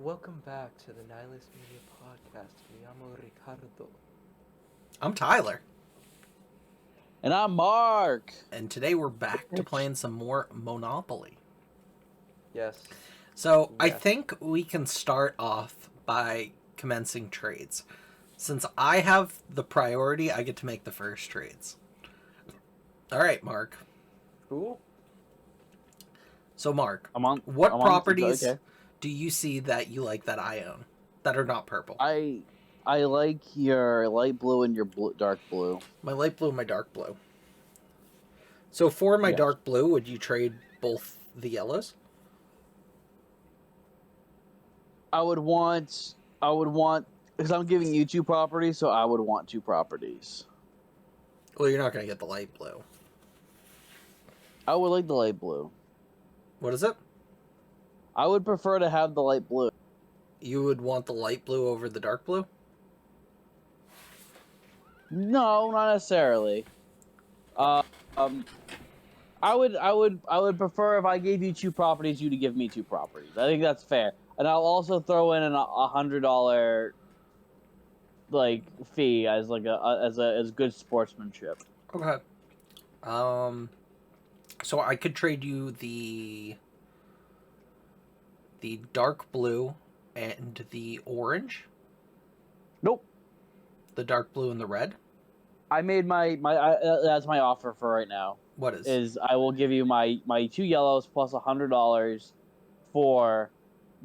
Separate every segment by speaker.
Speaker 1: Welcome back to the Nihilist Media Podcast. Me llamo Ricardo.
Speaker 2: I'm Tyler.
Speaker 3: And I'm Mark.
Speaker 2: And today we're back to playing some more Monopoly.
Speaker 1: Yes.
Speaker 2: So I think we can start off by commencing trades. Since I have the priority, I get to make the first trades. All right, Mark.
Speaker 1: Cool.
Speaker 2: So Mark,
Speaker 3: I'm
Speaker 2: properties
Speaker 3: okay.
Speaker 2: do you see that you like that I own that are not purple?
Speaker 3: I like your light blue and your dark blue.
Speaker 2: My light blue and my dark blue. So for my dark blue, would you trade both the yellows?
Speaker 3: I would want because I'm giving you two properties, so I would want two properties.
Speaker 2: Well, you're not going to get the light blue.
Speaker 3: I would like the light blue.
Speaker 2: What is it?
Speaker 3: I would prefer to have the light blue.
Speaker 2: You would want the light blue over the dark blue?
Speaker 3: No, not necessarily. I would prefer if I gave you two properties, you to give me two properties. I think that's fair. And I'll also throw in a $100 fee as as good sportsmanship.
Speaker 2: Okay. So I could trade you the dark blue and the orange.
Speaker 3: Nope.
Speaker 2: The dark blue and the red.
Speaker 3: I made that's my offer for right now.
Speaker 2: What is?
Speaker 3: Is I will give you my two yellows plus $100 for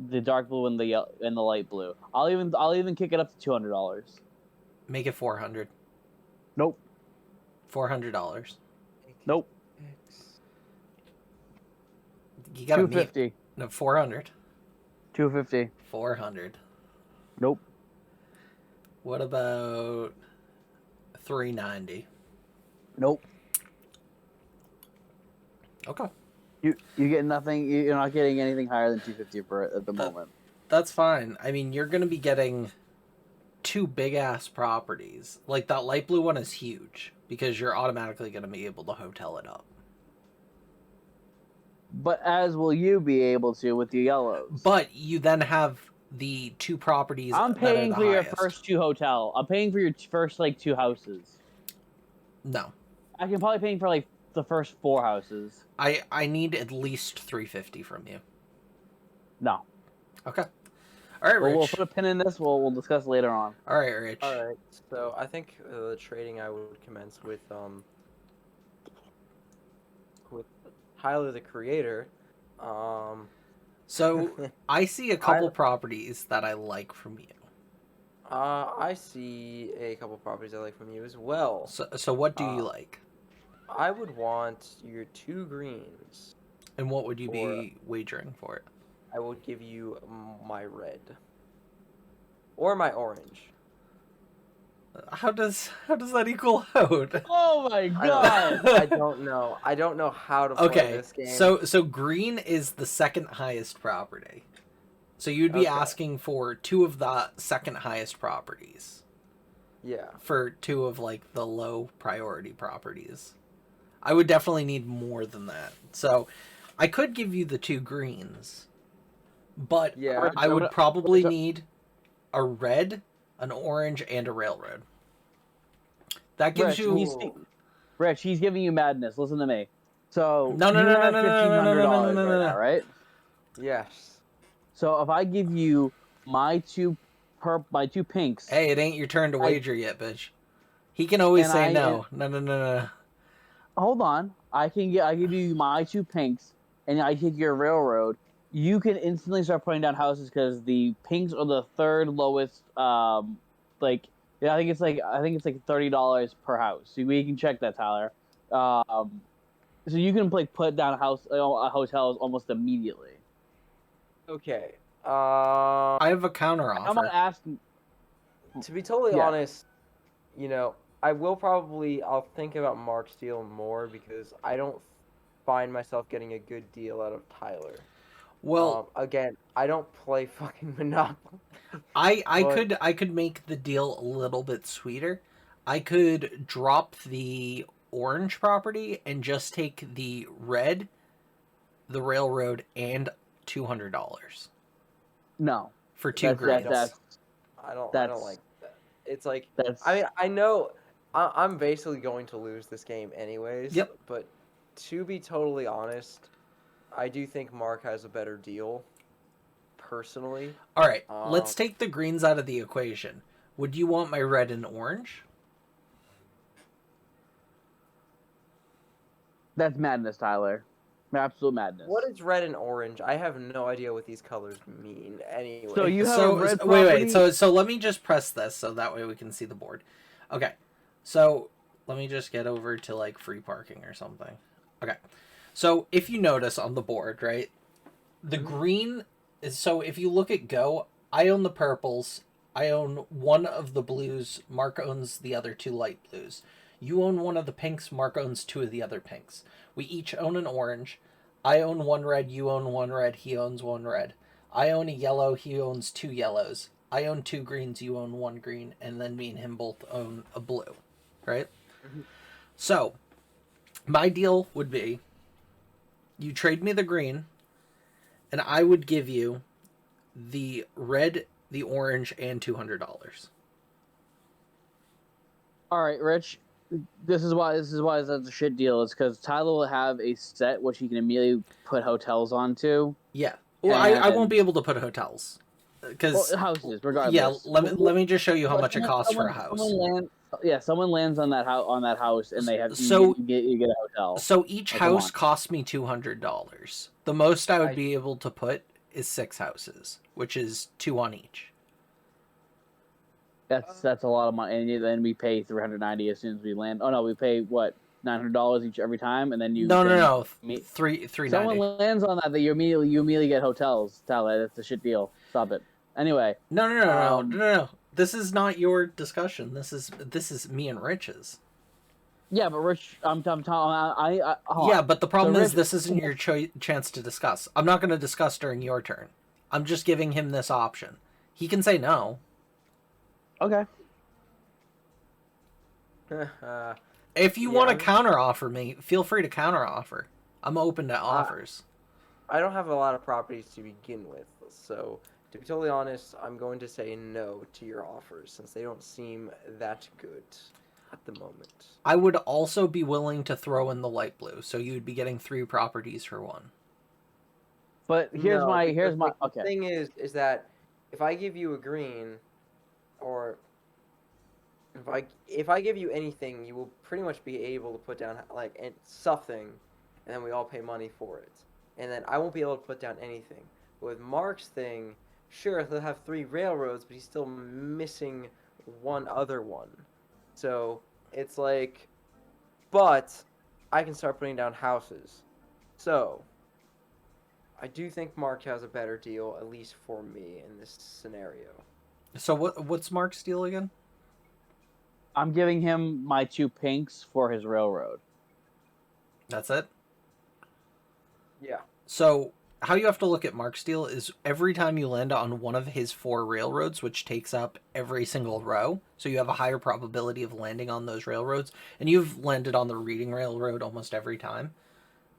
Speaker 3: the dark blue and the light blue. I'll even kick it up to $200.
Speaker 2: Make it 400.
Speaker 3: Nope.
Speaker 2: $400.
Speaker 3: Nope.
Speaker 2: You got
Speaker 3: $250.
Speaker 2: No, 400.
Speaker 3: $250.
Speaker 2: 400.
Speaker 3: Nope.
Speaker 2: What about $390?
Speaker 3: Nope.
Speaker 2: Okay.
Speaker 3: You get nothing. You're not getting anything higher than $250 for it at the moment.
Speaker 2: That's fine. I mean, you're going to be getting two big-ass properties. Like, that light blue one is huge, because you're automatically going to be able to hotel it up.
Speaker 3: But as will you be able to with the yellows.
Speaker 2: But you then have the two properties
Speaker 3: I'm paying
Speaker 2: that are
Speaker 3: for
Speaker 2: the
Speaker 3: your
Speaker 2: highest.
Speaker 3: first two hotel. I'm paying for your first two houses.
Speaker 2: No.
Speaker 3: I can probably pay for the first four houses.
Speaker 2: I need at least $350 from you.
Speaker 3: No.
Speaker 2: Okay. All right, Rich.
Speaker 3: We'll put a pin in this. We'll discuss later on.
Speaker 2: All right, Rich.
Speaker 1: All right. So I think the trading I would commence with Tyler the Creator.
Speaker 2: So I see a couple properties that I like from you.
Speaker 1: I see a couple properties I like from you as well.
Speaker 2: So what do you like?
Speaker 1: I would want your two greens.
Speaker 2: And what would you be wagering for it?
Speaker 1: I would give you my red. Or my orange.
Speaker 2: How does that equal out?
Speaker 3: Oh my god!
Speaker 1: I don't know. I don't know how to play this game.
Speaker 2: So green is the second highest property. So you'd be asking for two of the second highest properties.
Speaker 1: Yeah.
Speaker 2: For two of the low priority properties. I would definitely need more than that. So I could give you the two greens. But I would probably need a red, an orange, and a railroad. That gives
Speaker 3: Rich, he's giving you madness. Listen to me. So
Speaker 2: No,
Speaker 3: $1,500 right?
Speaker 1: Yes.
Speaker 3: So if I give you my two pinks.
Speaker 2: Hey, it ain't your turn to wager yet, bitch. He can always say no. No.
Speaker 3: Hold on. I give you my two pinks, and I take your railroad. You can instantly start putting down houses because the pinks are the third lowest. I think it's $30 per house. We can check that, Tyler. So you can put down hotels almost immediately.
Speaker 1: Okay.
Speaker 2: I have a counter offer.
Speaker 3: I'm not asking.
Speaker 1: To be totally honest, I'll think about Mark's deal more because I don't find myself getting a good deal out of Tyler.
Speaker 2: Well,
Speaker 1: again, I don't play fucking Monopoly.
Speaker 2: I could make the deal a little bit sweeter. I could drop the orange property and just take the red, the railroad, and $200.
Speaker 3: No.
Speaker 2: for 2 greens.
Speaker 1: I don't like that. It's like
Speaker 3: That's
Speaker 1: I mean I know I'm basically going to lose this game anyways.
Speaker 2: Yep.
Speaker 1: But to be totally honest, I do think Mark has a better deal. Personally.
Speaker 2: All right, let's take the greens out of the equation. Would you want my red and orange?
Speaker 3: That's madness, Tyler. Absolute madness.
Speaker 1: What is red and orange? I have no idea what these colors mean. Anyway.
Speaker 3: So you have a red property?
Speaker 2: Wait. So let me just press this so that way we can see the board. Okay. So let me just get over to like free parking or something. Okay. So if you notice on the board, right? The green is, so if you look at go, I own the purples. I own one of the blues. Mark owns the other 2 light blues. You own one of the pinks. Mark owns 2 of the other pinks. We each own an orange. I own 1 red. You own 1 red. He owns 1 red. I own a yellow. He owns 2 yellows. I own 2 greens. You own 1 green. And then me and him both own a blue. Right? Mm-hmm. So, my deal would be you trade me the green, and I would give you the red, the orange, and $200.
Speaker 3: All right, Rich. This is why it's such a shit deal. It's because Tyler will have a set which he can immediately put hotels onto.
Speaker 2: Yeah. Well, I won't be able to put hotels because
Speaker 3: houses, regardless.
Speaker 2: Yeah. Let me just show you how much it costs for a house.
Speaker 3: Someone lands on that house, and they have
Speaker 2: so
Speaker 3: you get a hotel.
Speaker 2: So each house costs me $200. The most I would be able to put is 6 houses, which is 2 on each.
Speaker 3: That's a lot of money, and then we pay $390 as soon as we land. Oh no, we pay what, $900 each every time, and then you
Speaker 2: no $390.
Speaker 3: Someone lands on that you immediately get hotels. Tyler, that's a shit deal. Stop it. Anyway,
Speaker 2: no. This is not your discussion. This is me and Rich's.
Speaker 3: Yeah, but Rich, I'm telling.
Speaker 2: Yeah, but the problem is this isn't your chance to discuss. I'm not going to discuss during your turn. I'm just giving him this option. He can say no.
Speaker 3: Okay.
Speaker 2: If you want to counter offer me, feel free to counter offer. I'm open to offers.
Speaker 1: I don't have a lot of properties to begin with, so to be totally honest, I'm going to say no to your offers since they don't seem that good at the moment.
Speaker 2: I would also be willing to throw in the light blue, so you'd be getting 3 properties for 1.
Speaker 3: But here's my
Speaker 1: The thing is that if I give you a green, or if I give you anything, you will pretty much be able to put down like something, and then we all pay money for it, and then I won't be able to put down anything. But with Mark's thing, sure, he'll have 3 railroads, but he's still missing 1 other one. So it's like, but I can start putting down houses. So I do think Mark has a better deal, at least for me in this scenario.
Speaker 2: So what's Mark's deal again?
Speaker 3: I'm giving him my 2 pinks for his railroad.
Speaker 2: That's it?
Speaker 1: Yeah.
Speaker 2: So how you have to look at Mark's deal is every time you land on one of his 4 railroads, which takes up every single row, so you have a higher probability of landing on those railroads, and you've landed on the Reading Railroad almost every time,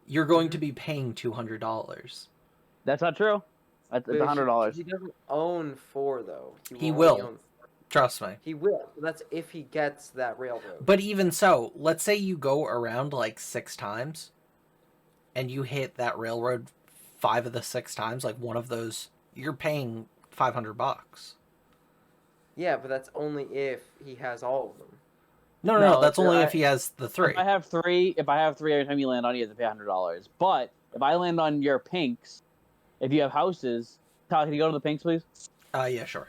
Speaker 2: you're going to be paying $200.
Speaker 3: That's not true. It's $100.
Speaker 1: He doesn't own 4, though.
Speaker 2: He will. Trust me.
Speaker 1: He will. That's if he gets that railroad.
Speaker 2: But even so, let's say you go around like 6 times, and you hit that railroad 5 of the 6 times, like one of those, you're paying $500.
Speaker 1: Yeah, but that's only if he has all of them.
Speaker 2: No, that's only if he has the 3.
Speaker 3: If I have 3 every time you land on, he has to pay $100. But if I land on your pinks, if you have houses, Tyler, can you go to the pinks, please?
Speaker 2: Yeah, sure.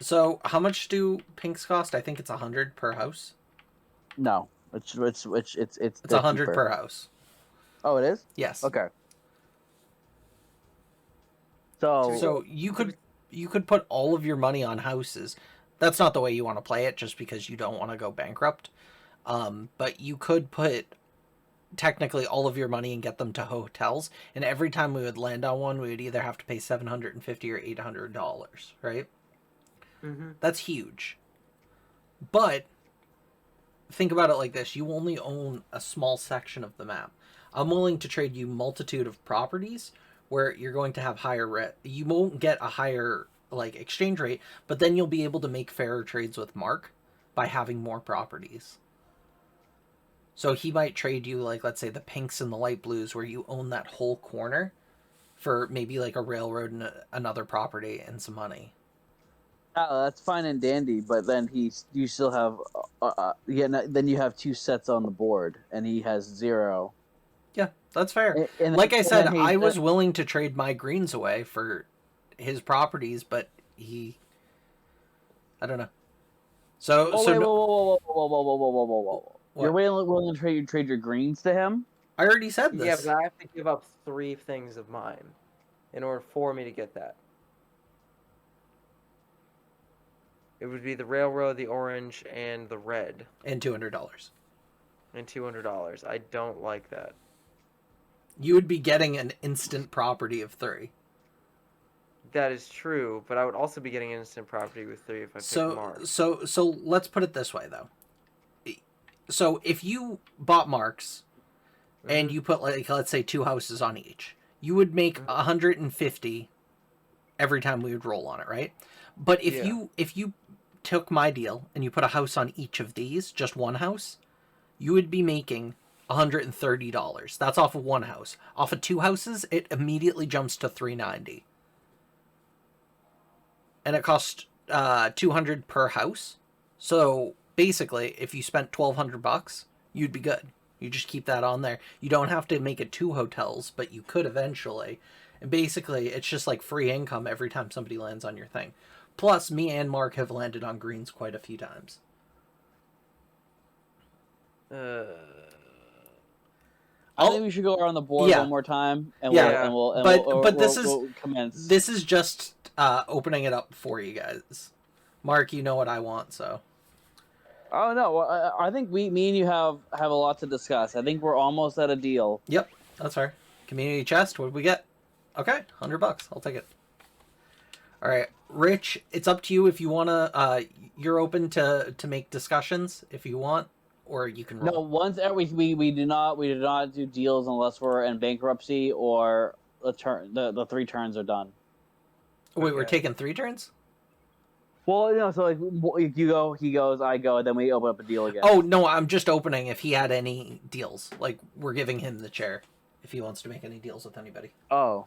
Speaker 2: So, how much do pinks cost? I think it's 100 per house.
Speaker 3: No, it's
Speaker 2: 100 per house.
Speaker 3: Oh, it is?
Speaker 2: Yes.
Speaker 3: Okay. So
Speaker 2: you could put all of your money on houses. That's not the way you want to play it, just because you don't want to go bankrupt. But you could put technically all of your money and get them to hotels, and every time we would land on one, we would either have to pay $750 or $800, right?
Speaker 1: Mm-hmm.
Speaker 2: That's huge. But think about it like this: you only own a small section of the map. I'm willing to trade you multitude of properties where you're going to have you won't get a higher like exchange rate, but then you'll be able to make fairer trades with Mark by having more properties. So he might trade you, like, let's say the pinks and the light blues, where you own that whole corner, for maybe like a railroad and another property and some money.
Speaker 3: Oh, that's fine and dandy, but then you still have then you have 2 sets on the board, and he has 0.
Speaker 2: Yeah, that's fair.
Speaker 3: And
Speaker 2: like I said, I was willing to trade my greens away for his properties, but I don't know. So
Speaker 3: whoa. You're willing to trade your greens to him?
Speaker 2: I already said this.
Speaker 1: Yeah, but I have to give up 3 things of mine in order for me to get that. It would be the railroad, the orange, and the red.
Speaker 2: And $200.
Speaker 1: And $200. I don't like that.
Speaker 2: You would be getting an instant property of 3.
Speaker 1: That is true, but I would also be getting an instant property with 3 if I picked Mark.
Speaker 2: So let's put it this way, though. So if you bought Mark's, and you put, like, let's say 2 houses on each, you would make 150 every time we would roll on it, right? But if you took my deal and you put a house on each of these, just one house, you would be making $130. That's off of one house. Off of 2 houses, it immediately jumps to $390. And it costs $200 per house. So basically, if you spent $1,200, you'd be good. You just keep that on there. You don't have to make it 2 hotels, but you could eventually. And basically, it's just like free income every time somebody lands on your thing. Plus, me and Mark have landed on greens quite a few times.
Speaker 3: I think we should go around the board one more time, and we'll commence.
Speaker 2: This is just opening it up for you guys. Mark, you know what I want, so.
Speaker 3: Oh no, I think me and you have a lot to discuss. I think we're almost at a deal.
Speaker 2: Yep, that's fair. Community chest, what did we get? Okay, $100. I'll take it. All right, Rich, it's up to you if you want to. You're open to make discussions if you want, or you can roll.
Speaker 3: No, once we do not do deals unless we're in bankruptcy or the 3 turns are done.
Speaker 2: Wait, we're taking 3 turns?
Speaker 3: Well, so like you go, he goes, I go, and then we open up a deal again.
Speaker 2: Oh no, I'm just opening if he had any deals. Like, we're giving him the chair if he wants to make any deals with anybody.
Speaker 3: Oh,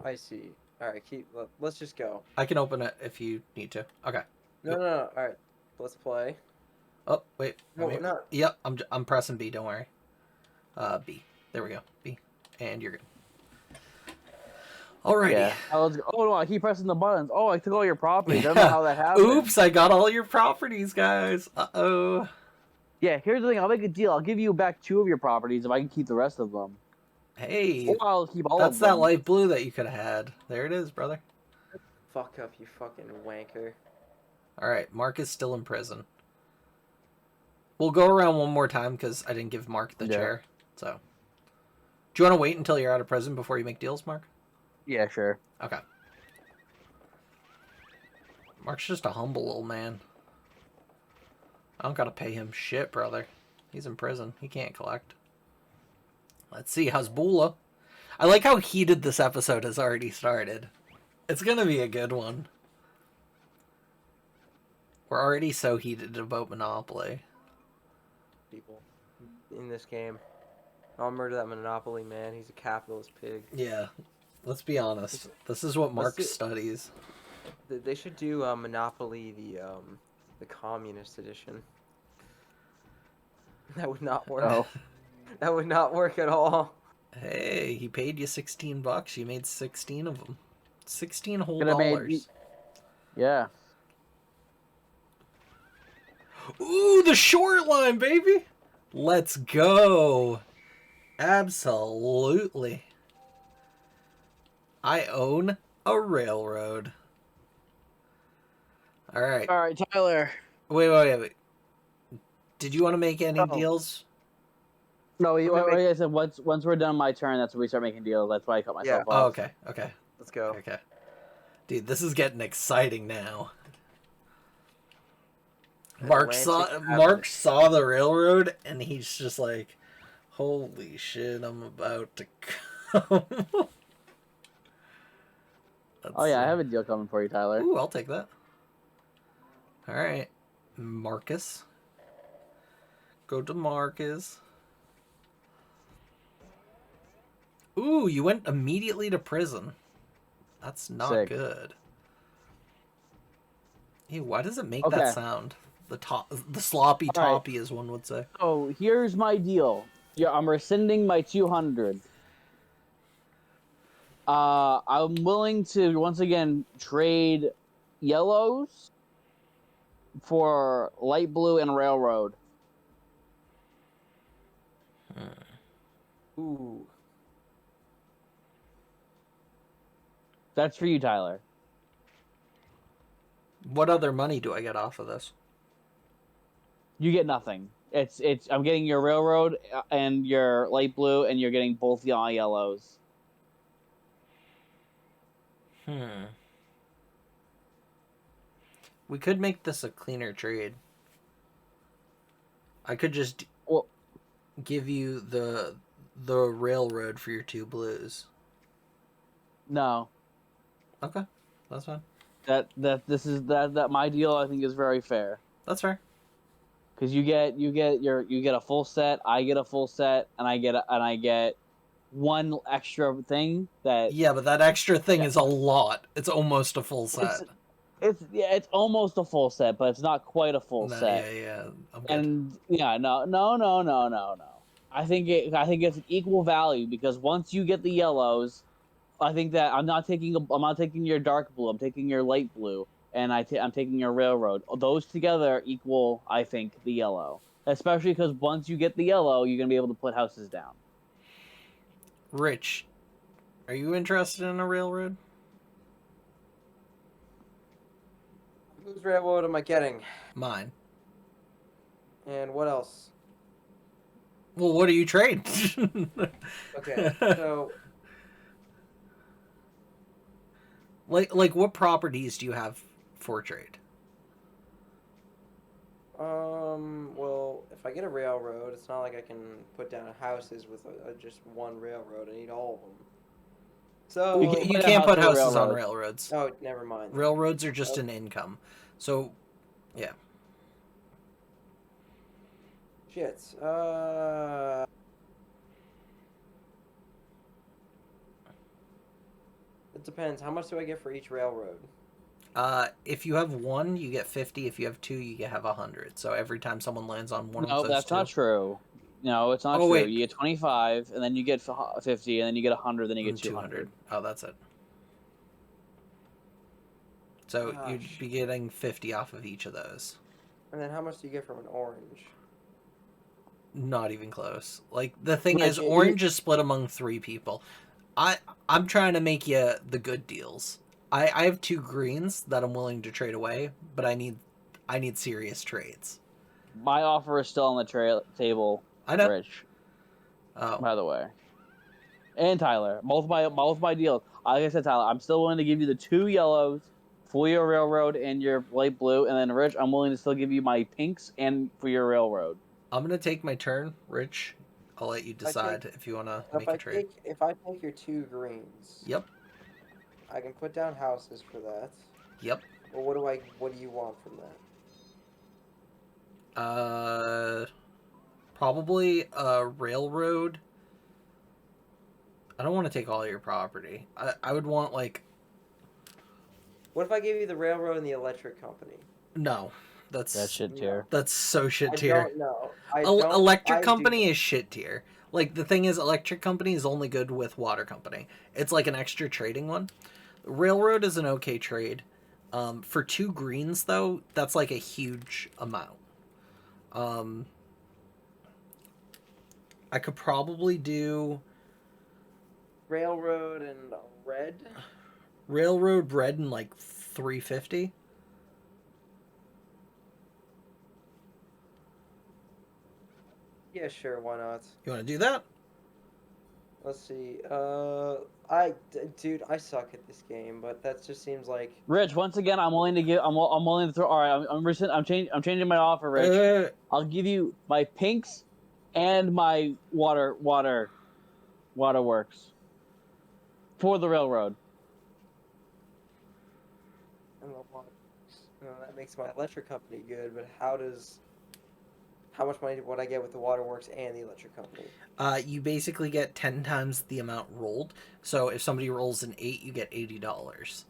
Speaker 1: I see. All right, let's just go.
Speaker 2: I can open it if you need to. Okay.
Speaker 1: No. All right, let's play.
Speaker 2: Oh wait.
Speaker 1: No, we're not.
Speaker 2: Yep, I'm pressing B. Don't worry. B. There we go. B, and you're good. Alrighty.
Speaker 3: Yeah. Oh no, I keep pressing the buttons. Oh, I took all your properties. I don't know how that happened.
Speaker 2: Oops, I got all your properties, guys. Uh-oh.
Speaker 3: Yeah, here's the thing. I'll make a deal. I'll give you back 2 of your properties if I can keep the rest of them.
Speaker 2: Hey.
Speaker 3: Or I'll keep all of them.
Speaker 2: That's that light blue that you could have had. There it is, brother.
Speaker 1: Fuck up, you fucking wanker.
Speaker 2: Alright, Mark is still in prison. We'll go around one more time because I didn't give Mark the chair. So, do you want to wait until you're out of prison before you make deals, Mark?
Speaker 3: Yeah, sure.
Speaker 2: Okay. Mark's just a humble little man. I don't gotta pay him shit, brother. He's in prison. He can't collect. Let's see. How's Bula? I like how heated this episode has already started. It's gonna be a good one. We're already so heated about Monopoly.
Speaker 1: People in this game. I'll murder that Monopoly man. He's a capitalist pig.
Speaker 2: Yeah. Let's be honest. This is what Mark studies.
Speaker 1: They should do Monopoly the communist edition. That would not work.
Speaker 3: Oh.
Speaker 1: That would not work at all.
Speaker 2: Hey, he paid you $16. You made 16 of them. 16 whole
Speaker 3: Could have
Speaker 2: dollars.
Speaker 3: Yeah.
Speaker 2: Ooh, the short line, baby. Let's go. Absolutely. I own a railroad. All right.
Speaker 3: All right, Tyler.
Speaker 2: Wait. Did you want to make any deals?
Speaker 3: No, like I said, once we're done my turn, that's when we start making deals. That's why I cut myself off.
Speaker 2: Oh, okay.
Speaker 1: Let's go.
Speaker 2: Okay. Dude, this is getting exciting now. Mark saw the railroad, and he's just like, holy shit, I'm about to come.
Speaker 3: Oh yeah, I have a deal coming for you, Tyler.
Speaker 2: Ooh, I'll take that. All right, Marcus. Go to Marcus. Ooh, you went immediately to prison. That's not
Speaker 3: Sick.
Speaker 2: good. Hey, why does it make
Speaker 3: Okay.
Speaker 2: that sound? The sloppy
Speaker 3: All right.
Speaker 2: toppy, as one would say.
Speaker 3: So here's my deal. Yeah, I'm rescinding my 200. I'm willing to once again trade yellows for light blue and railroad.
Speaker 1: Ooh.
Speaker 3: That's for you, Tyler.
Speaker 2: What other money do I get off of this?
Speaker 3: You get nothing. It's. I'm getting your railroad and your light blue, and you're getting both the yellows.
Speaker 2: We could make this a cleaner trade. I could just give you the railroad for your 2 blues.
Speaker 3: No.
Speaker 2: Okay, that's fine.
Speaker 3: That my deal I think is very fair.
Speaker 2: That's fair.
Speaker 3: Because you get a full set, I get a full set, and I get one extra thing that.
Speaker 2: Yeah, but that extra thing is a lot. It's almost a full set.
Speaker 3: It's almost a full set, but it's not quite a full set.
Speaker 2: Yeah. I'm good.
Speaker 3: And yeah, no. I think it's an equal value because once you get the yellows, I think that I'm not taking your dark blue. I'm taking your light blue, and I'm taking your railroad. Those together equal, I think, the yellow. Especially because once you get the yellow, you're gonna be able to put houses down.
Speaker 2: Rich, are you interested in a railroad?
Speaker 1: Whose railroad am I getting?
Speaker 2: Mine.
Speaker 1: And what else?
Speaker 2: Well, what do you trade?
Speaker 1: Okay, so
Speaker 2: like what properties do you have for trade?
Speaker 1: Well, if I get a railroad, it's not like I can put down houses with just one railroad. I need all of them. So
Speaker 2: You can't put houses on railroads.
Speaker 1: Oh, never mind.
Speaker 2: Railroads are just an income. So, yeah.
Speaker 1: Shit. It depends. How much do I get for each railroad?
Speaker 2: If you have 1, you get 50. If you have 2, you have 100. So every time someone lands on one of those
Speaker 3: No, that's not true. No, it's not true.
Speaker 2: Wait.
Speaker 3: You get 25, and then you get 50, and then you get 100, then you get 200.
Speaker 2: Oh, that's it. So you'd be getting 50 off of each of those.
Speaker 1: And then how much do you get from an orange?
Speaker 2: Not even close. Like, the thing is, orange is split among 3 people. I'm trying to make you the good deals. I have 2 greens that I'm willing to trade away, but I need serious trades.
Speaker 3: My offer is still on the table.
Speaker 2: I know.
Speaker 3: Rich.
Speaker 2: Oh.
Speaker 3: By the way. And Tyler. Both my deals. Like I said, Tyler, I'm still willing to give you the 2 yellows for your railroad and your light blue, and then Rich, I'm willing to still give you my pinks and for your railroad.
Speaker 2: I'm gonna take my turn, Rich. I'll let you decide if you want to make a trade.
Speaker 1: If I take your 2 greens.
Speaker 2: Yep.
Speaker 1: I can put down houses for that.
Speaker 2: Yep.
Speaker 1: Well, what do you want from that?
Speaker 2: Probably a railroad. I don't want to take all your property. I would want, like...
Speaker 1: What if I gave you the railroad and the electric company?
Speaker 2: No. That's
Speaker 3: shit tier.
Speaker 2: That's so shit tier.
Speaker 1: I don't know.
Speaker 2: Electric company is shit tier. Like, the thing is, electric company is only good with water company. It's like an extra trading one. Railroad is an okay trade. For 2 greens, though, that's like a huge amount. I could probably do...
Speaker 1: Railroad and red?
Speaker 2: Railroad red and like 350.
Speaker 1: Yeah, sure, why not?
Speaker 2: You want to do that?
Speaker 1: Let's see. Dude, I suck at this game, but that just seems like.
Speaker 3: Rich, once again, I'm willing to give. I'm willing to throw. All right, I'm changing my offer, Rich. I'll give you my pinks, and my waterworks for the railroad.
Speaker 1: don't know why. That makes my electric company good, but how much money would I get with the waterworks and the electric company?
Speaker 2: You basically get 10 times the amount rolled. So if somebody rolls an 8, you get $80.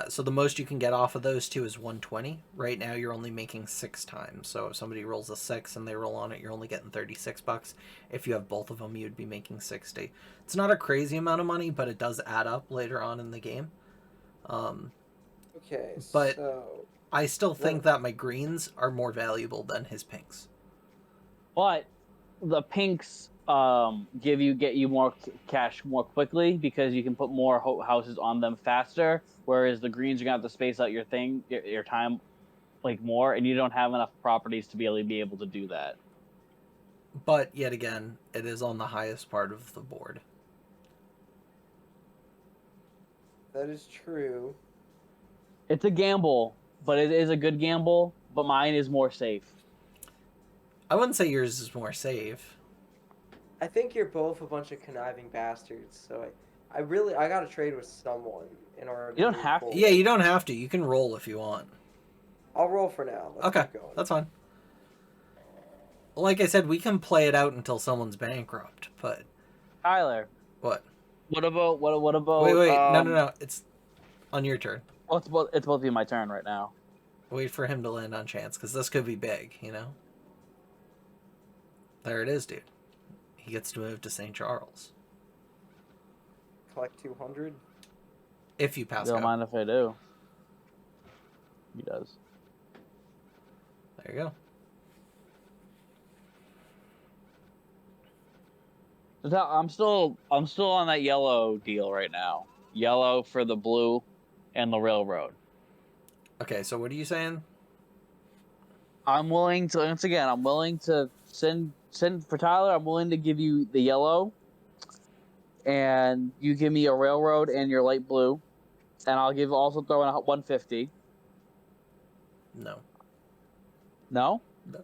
Speaker 2: So the most you can get off of those two is 120. Right now you're only making 6 times. So if somebody rolls a 6 and they roll on it, you're only getting $36. If you have both of them, you'd be making 60. It's not a crazy amount of money, but it does add up later on in the game.
Speaker 1: Okay,
Speaker 2: But
Speaker 1: so
Speaker 2: I still think that my greens are more valuable than his pinks.
Speaker 3: But the pinks get you more cash more quickly because you can put more houses on them faster, whereas the greens are gonna have to space out your time like more, and you don't have enough properties to be able to do that.
Speaker 2: But yet again, it is on the highest part of the board.
Speaker 1: that is true.
Speaker 3: It's a gamble, but it is a good gamble. But mine is more safe.
Speaker 2: I wouldn't say yours is more safe.
Speaker 1: I think you're both a bunch of conniving bastards. So I gotta trade with someone in order.
Speaker 3: You don't have to.
Speaker 2: Yeah, you don't have to. You can roll if you want.
Speaker 1: I'll roll for now. Let's
Speaker 2: Okay,
Speaker 1: keep going.
Speaker 2: that's fine. Like I said, we can play it out until someone's bankrupt. But
Speaker 3: Tyler,
Speaker 2: what?
Speaker 3: what about
Speaker 2: Wait, no. It's on your turn.
Speaker 3: Well, it's supposed to be my turn right now.
Speaker 2: Wait for him to land on chance, because this could be big, you know? There it is, dude. He gets to move to St. Charles.
Speaker 1: Collect 200.
Speaker 2: If you pass
Speaker 3: Don't
Speaker 2: go.
Speaker 3: mind if I do. He does.
Speaker 2: There you go.
Speaker 3: So I'm still on that yellow deal right now. Yellow for the blue and the railroad.
Speaker 2: Okay, so what are you saying?
Speaker 3: I'm willing to send for Tyler. I'm willing to give you the yellow, and you give me a railroad and your light blue, and I'll also throw in 150.
Speaker 2: No.
Speaker 3: No?
Speaker 2: No.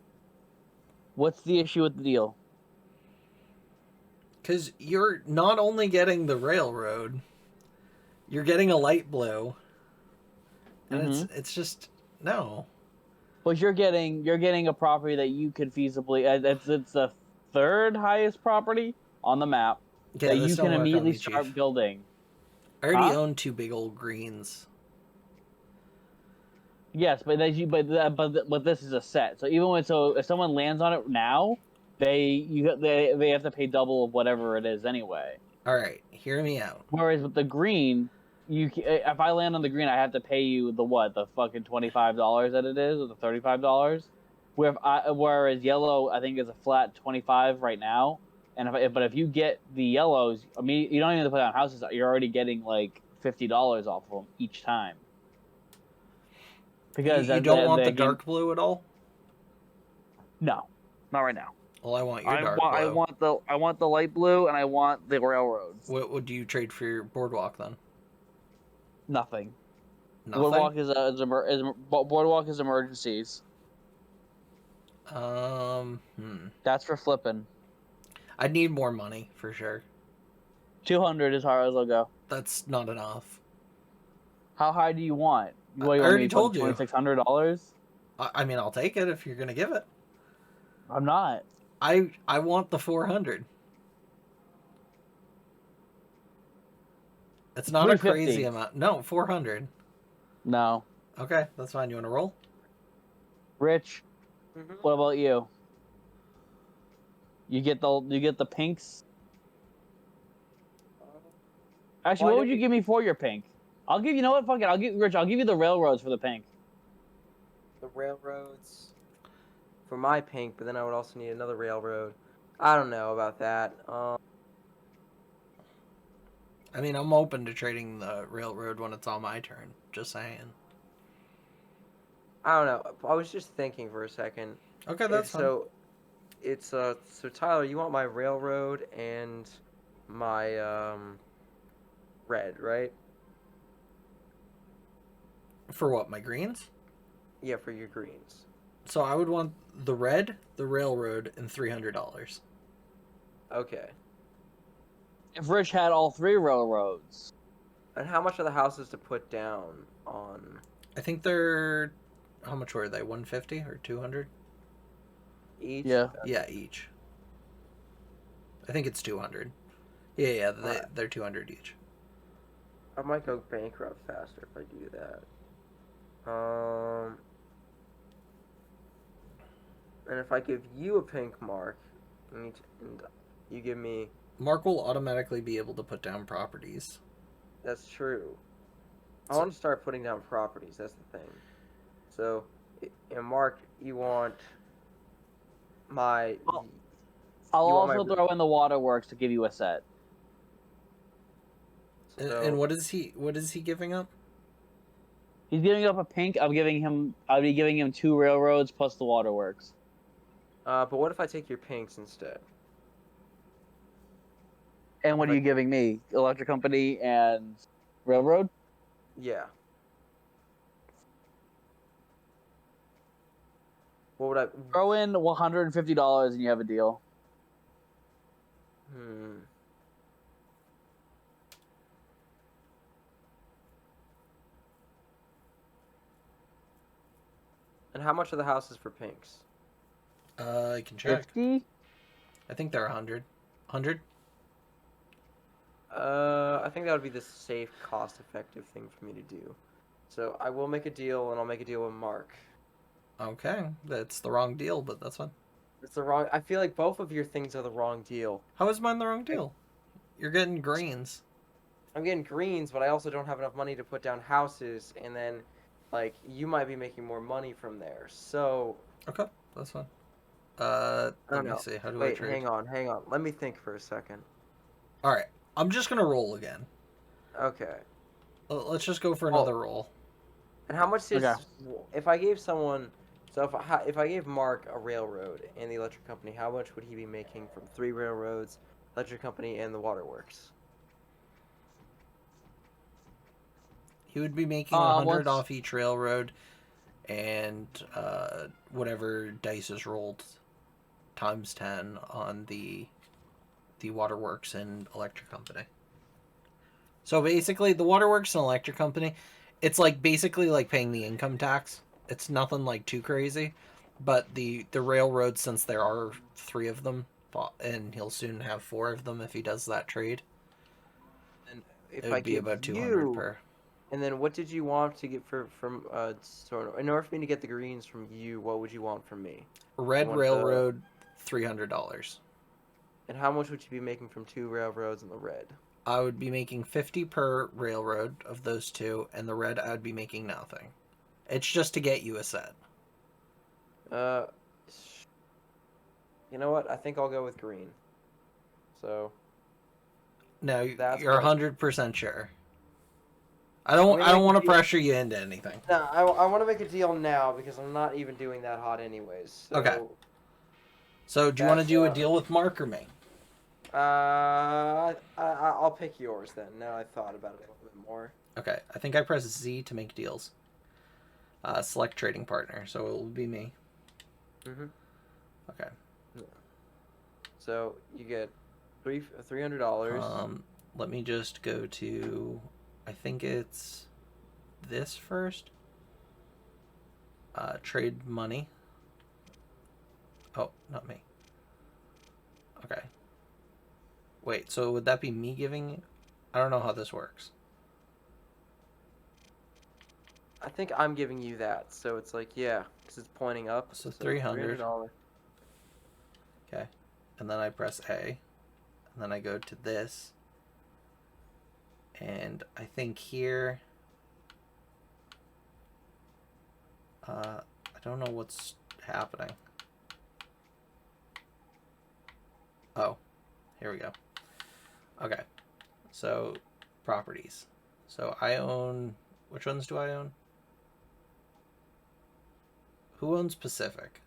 Speaker 3: What's the issue with the deal?
Speaker 2: Because you're not only getting the railroad, you're getting a light blue. And it's just no.
Speaker 3: But you're getting a property that you could feasibly it's the third highest property on the map that you can immediately start building.
Speaker 2: I already own 2 big old greens.
Speaker 3: Yes, but this is a set. So even if someone lands on it now, they have to pay double of whatever it is anyway.
Speaker 2: All right, hear me out.
Speaker 3: Whereas with the green, if I land on the green, I have to pay you the fucking $25 that it is, or the $35. Whereas yellow, I think is a flat 25 right now. And but if you get the yellows, I mean, you don't even have to put down houses. You're already getting like $50 off of them each time. Because
Speaker 2: you don't want the dark blue at all?
Speaker 3: No, not right now.
Speaker 2: Well, I want your dark blue.
Speaker 3: I want the light blue, and I want the railroads.
Speaker 2: What would you trade for your boardwalk then?
Speaker 3: Nothing.
Speaker 2: Nothing?
Speaker 3: Boardwalk is emergencies. That's for flipping.
Speaker 2: I'd need more money for sure.
Speaker 3: 200 as hard as I'll go.
Speaker 2: That's not enough.
Speaker 3: How high do you want?
Speaker 2: I already told you.
Speaker 3: $2,600.
Speaker 2: I mean, I'll take it if you're gonna give it.
Speaker 3: I'm not.
Speaker 2: I want the 400. It's not a crazy amount. No, 400.
Speaker 3: No.
Speaker 2: Okay, that's fine. You want to roll?
Speaker 3: Rich, what about you? You get the pinks. Actually, what would you give me for your pink? I'll give you know what? Fuck it. I'll give you the railroads for the pink.
Speaker 1: The railroads for my pink, but then I would also need another railroad. I don't know about that.
Speaker 2: I mean, I'm open to trading the railroad when it's on my turn. Just saying.
Speaker 1: I don't know. I was just thinking for a second.
Speaker 2: Okay, that's fine.
Speaker 1: So, so Tyler, you want my railroad and my red, right?
Speaker 2: For what, my greens?
Speaker 1: Yeah, for your greens.
Speaker 2: So I would want the red, the railroad, and $300.
Speaker 1: Okay.
Speaker 3: If Rich had all 3 railroads.
Speaker 1: And how much are the houses to put down on
Speaker 2: I think they're, how much were they? 150 or 200?
Speaker 1: each?
Speaker 3: Yeah.
Speaker 2: Yeah, each. I think it's 200. Yeah,
Speaker 1: Alright.
Speaker 2: they're 200 each.
Speaker 1: I might go bankrupt faster if I do that. And if I give you a pink mark, and you give me,
Speaker 2: Mark will automatically be able to put down properties.
Speaker 1: that's true. I
Speaker 2: So-
Speaker 1: want to start putting down properties. That's the thing. So, and Mark, you want my,
Speaker 3: Well, I'll
Speaker 1: you want
Speaker 3: also
Speaker 1: my,
Speaker 3: throw in the waterworks to give you a set.
Speaker 2: And what is he giving up?
Speaker 3: He's giving up a pink. I'll be giving him 2 railroads plus the waterworks.
Speaker 1: but what if I take your pinks instead?
Speaker 3: And what are
Speaker 1: Like-
Speaker 3: you giving me? Electric company and railroad?
Speaker 1: Yeah. What would I?
Speaker 3: Throw in $150 and you have a deal.
Speaker 1: Hmm. And how much are the houses for pinks?
Speaker 2: I can check.
Speaker 3: 50?
Speaker 2: I think they're 100. 100?
Speaker 1: I think that would be the safe, cost-effective thing for me to do. So I will make a deal, and I'll make a deal with Mark.
Speaker 2: Okay, that's the wrong deal, but that's fine.
Speaker 1: It's the wrong. I feel like both of your things are the wrong deal.
Speaker 2: How is mine the wrong deal? You're getting greens.
Speaker 1: I'm getting greens, but I also don't have enough money to put down houses, and then, like, you might be making more money from there. So.
Speaker 2: Okay, that's fine.
Speaker 1: I
Speaker 2: Let
Speaker 1: don't
Speaker 2: me
Speaker 1: know.
Speaker 2: see. How do I
Speaker 1: Wait,
Speaker 2: trade?
Speaker 1: hang on. Let me think for a second.
Speaker 2: All right, I'm just gonna roll again.
Speaker 1: Okay.
Speaker 2: Let's just go for another roll.
Speaker 1: And how much is
Speaker 3: Okay.
Speaker 1: if I gave someone? So if I gave Mark a railroad and the electric company, how much would he be making from 3 railroads, electric company, and the waterworks?
Speaker 2: He would be making 100
Speaker 3: once-
Speaker 2: off each railroad, and whatever dice is rolled times 10 on the waterworks and electric company. So basically, the waterworks and electric company, it's like basically like paying the income tax. It's nothing like too crazy, but the railroad, since there are 3 of them, and he'll soon have 4 of them if he does that trade.
Speaker 1: And if
Speaker 2: It
Speaker 1: I
Speaker 2: would be
Speaker 1: give
Speaker 2: about 200
Speaker 1: you,
Speaker 2: per.
Speaker 1: and then what did you want to get from sort of in order for me to get the greens from you? What would you want from me?
Speaker 2: Red
Speaker 1: want
Speaker 2: railroad, $300.
Speaker 1: And how much would you be making from 2 railroads in the red?
Speaker 2: I would be making 50 per railroad of those 2, and the red I would be making nothing. It's just to get you a set.
Speaker 1: You know what? I think I'll go with green. So
Speaker 2: No,
Speaker 1: That's
Speaker 2: you're
Speaker 1: what-
Speaker 2: 100% sure. I don't want to pressure you into anything.
Speaker 1: no, I want to make a deal now because I'm not even doing that hot anyways. So,
Speaker 2: Okay. So, do you want to
Speaker 1: That's,
Speaker 2: do a deal with Mark or me?
Speaker 1: I'll pick yours then. Now I thought about it a little bit more.
Speaker 2: Okay, I think I press Z to make deals. Select trading partner, so it will be me.
Speaker 1: Mhm.
Speaker 2: Okay.
Speaker 1: So you get $300.
Speaker 2: Let me just go to, I think it's this first. Trade money. Oh, not me. Okay. Wait, so would that be me giving? I don't know how this works.
Speaker 1: I think I'm giving you that, so it's like yeah, because it's pointing up.
Speaker 2: So 300.
Speaker 1: $300.
Speaker 2: Okay. And then I press A. And then I go to this. And I think here... I don't know what's happening. Oh. Here we go. Okay. So, properties. So, I own... Which ones do I own? Who owns Pacific?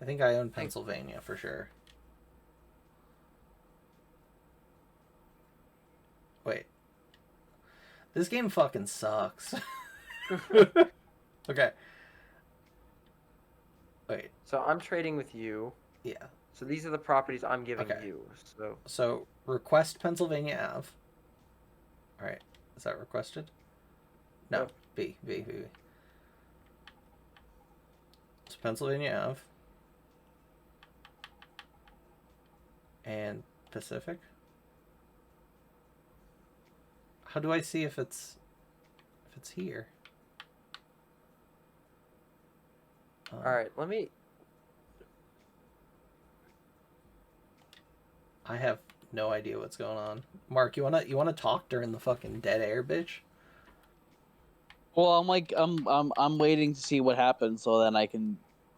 Speaker 2: I think I own Pennsylvania for sure. Wait. This game fucking sucks. Okay. Wait.
Speaker 1: So I'm trading with you.
Speaker 2: Yeah.
Speaker 1: So these are the properties I'm giving
Speaker 2: Okay.
Speaker 1: you. So
Speaker 2: So request Pennsylvania Ave. All right. Is that requested? No.
Speaker 1: No.
Speaker 2: B. So Pennsylvania Ave. And Pacific. How do I see if it's here?
Speaker 1: All right, let me.
Speaker 2: I have no idea what's going on. Mark, you wanna talk during the fucking dead air, bitch?
Speaker 3: Well, I'm waiting to see what happens so then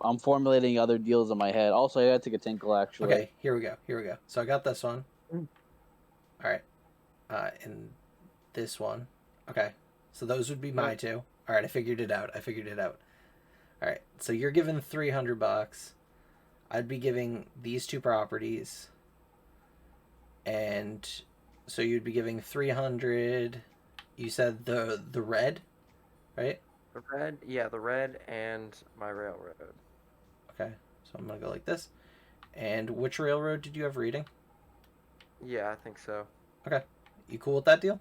Speaker 3: I'm formulating other deals in my head. Also, I gotta take a tinkle actually.
Speaker 2: Okay, here we go. So I got this one.
Speaker 1: Mm.
Speaker 2: All right. And this one. Okay. So those would be my two. All right, I figured it out. All right. So you're giving $300. I'd be giving these two properties. And so you'd be giving 300. You said the red, right?
Speaker 1: The red and my railroad.
Speaker 2: Okay. So I'm going to go like this. And which railroad did you have reading?
Speaker 1: Yeah, I think so.
Speaker 2: Okay. You cool with that deal?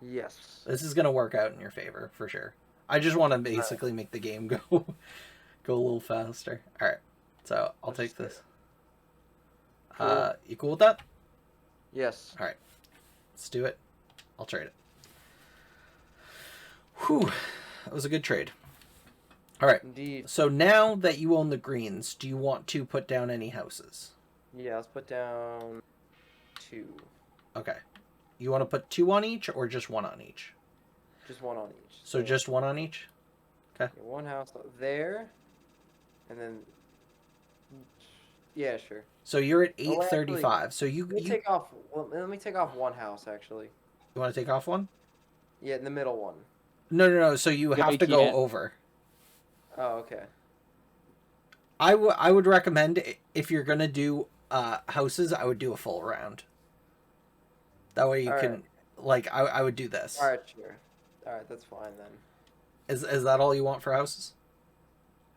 Speaker 1: Yes.
Speaker 2: This is going to work out in your favor for sure. I just want to basically make the game go a little faster. All right. So I'll take this.
Speaker 1: Cool.
Speaker 2: You cool with that?
Speaker 1: Yes.
Speaker 2: All right. Let's do it. I'll trade it. Whew. That was a good trade. All right.
Speaker 1: Indeed.
Speaker 2: So now that you own the greens, do you want to put down any houses?
Speaker 1: Yeah, let's put down 2.
Speaker 2: Okay. You want to put 2 on each or just 1 on each?
Speaker 1: Just 1 on each.
Speaker 2: So just 1 on each? Okay.
Speaker 1: One house there, and then. Yeah, sure.
Speaker 2: So you're at
Speaker 1: Oh,
Speaker 2: 835. So you
Speaker 1: take off. Well, let me take off one house actually.
Speaker 2: You want to take off one?
Speaker 1: Yeah, in the middle one.
Speaker 2: No. So you
Speaker 3: Yeah,
Speaker 2: have
Speaker 3: you
Speaker 2: to go
Speaker 3: can't.
Speaker 2: over.
Speaker 1: Oh, okay.
Speaker 2: I would recommend if you're gonna do houses, I would do a full round. That way you
Speaker 1: All
Speaker 2: can
Speaker 1: right.
Speaker 2: like I would do this.
Speaker 1: All right, sure. All right, that's fine then.
Speaker 2: Is that all you want for houses?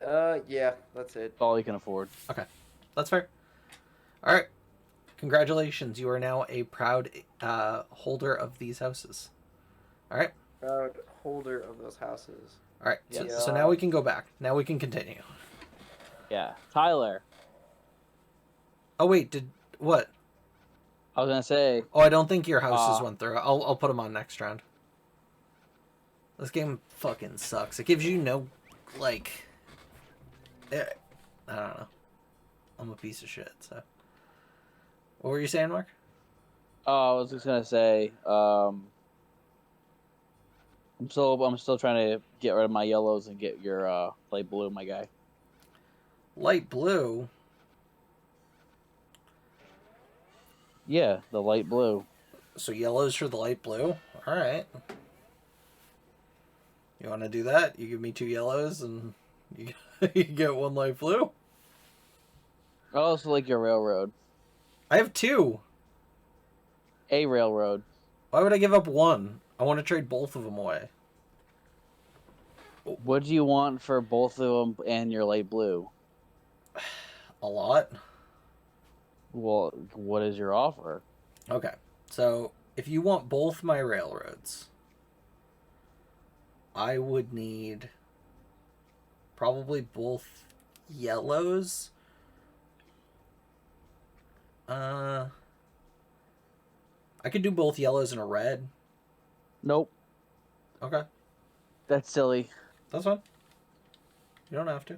Speaker 1: Yeah, that's it.
Speaker 3: That's all you can afford.
Speaker 2: Okay, that's fair. All right, congratulations, you are now a proud holder of these houses. All right.
Speaker 1: Proud holder of those houses.
Speaker 2: All right. So,
Speaker 1: Yeah.
Speaker 2: so now we can go back. Now we can continue.
Speaker 3: Yeah, Tyler.
Speaker 2: Oh wait, what?
Speaker 3: I was gonna say.
Speaker 2: Oh, I don't think your houses
Speaker 3: Uh,
Speaker 2: went through. I'll put them on next round. This game fucking sucks. It gives you no, like, I don't know. I'm a piece of shit. So, what were you saying, Mark?
Speaker 3: I was just gonna say. I'm still trying to get rid of my yellows and get your light blue, my guy.
Speaker 2: Light blue.
Speaker 3: Yeah, the light blue.
Speaker 2: So yellows for the light blue. All right. You want to do that? You give me 2 yellows and you you get 1 light blue.
Speaker 3: I also like your railroad.
Speaker 2: I have 2.
Speaker 3: A railroad.
Speaker 2: Why would I give up 1? I want to trade both of them away.
Speaker 3: What do you want for both of them and your light blue?
Speaker 2: A lot.
Speaker 3: Well, what is your offer?
Speaker 2: Okay. So, if you want both my railroads, I would need probably both yellows. I could do both yellows and a red.
Speaker 3: Nope,
Speaker 2: Okay.
Speaker 3: that's silly.
Speaker 2: That's fine. You don't have to.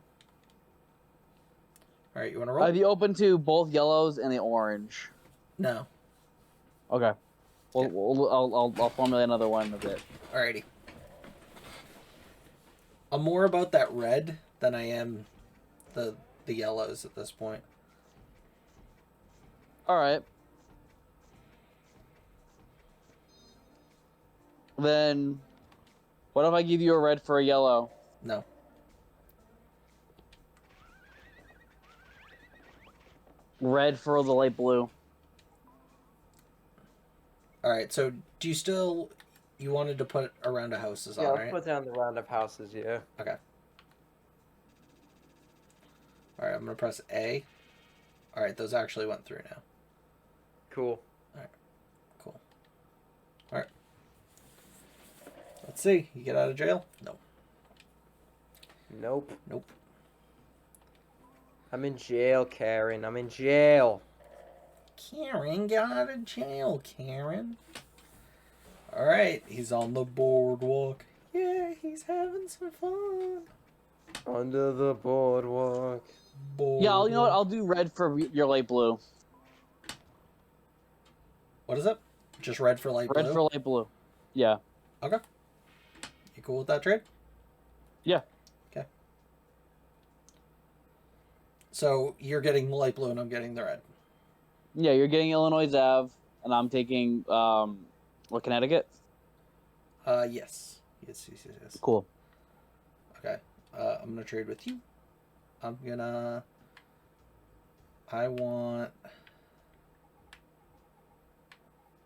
Speaker 2: All right, you want to roll?
Speaker 3: Are you open to both yellows and the orange?
Speaker 2: No.
Speaker 3: Okay. Well,
Speaker 2: Yeah.
Speaker 3: I'll formulate another one in a bit.
Speaker 2: Alrighty. I'm more about that red than I am the yellows at this point.
Speaker 3: All right. Then, what if I give you a red for a yellow?
Speaker 2: No.
Speaker 3: Red for the light blue.
Speaker 2: Alright, so do you still... You wanted to put a round of houses
Speaker 1: Yeah,
Speaker 2: on,
Speaker 1: let's
Speaker 2: right?
Speaker 1: put down the round of houses. Yeah.
Speaker 2: Okay. Alright, I'm going to press A. Alright, those actually went through now.
Speaker 1: Cool.
Speaker 2: Cool. Alright. Let's see. You get out of jail? No.
Speaker 1: Nope.
Speaker 2: Nope.
Speaker 1: I'm in jail, Karen. I'm in jail.
Speaker 2: Karen, get out of jail, Karen. Alright, he's on the boardwalk. Yeah, he's having some fun.
Speaker 1: Under the boardwalk.
Speaker 3: Yeah, you know what? I'll do red for your light blue.
Speaker 2: What is it? Just red for light blue?
Speaker 3: Red for light blue. Yeah.
Speaker 2: Okay. You cool with that trade?
Speaker 3: Yeah.
Speaker 2: Okay. So you're getting the light blue and I'm getting the red.
Speaker 3: Yeah, you're getting Illinois Ave, and I'm taking what, Connecticut?
Speaker 2: Yes. Yes.
Speaker 3: Cool.
Speaker 2: Okay. I'm gonna trade with you. I want.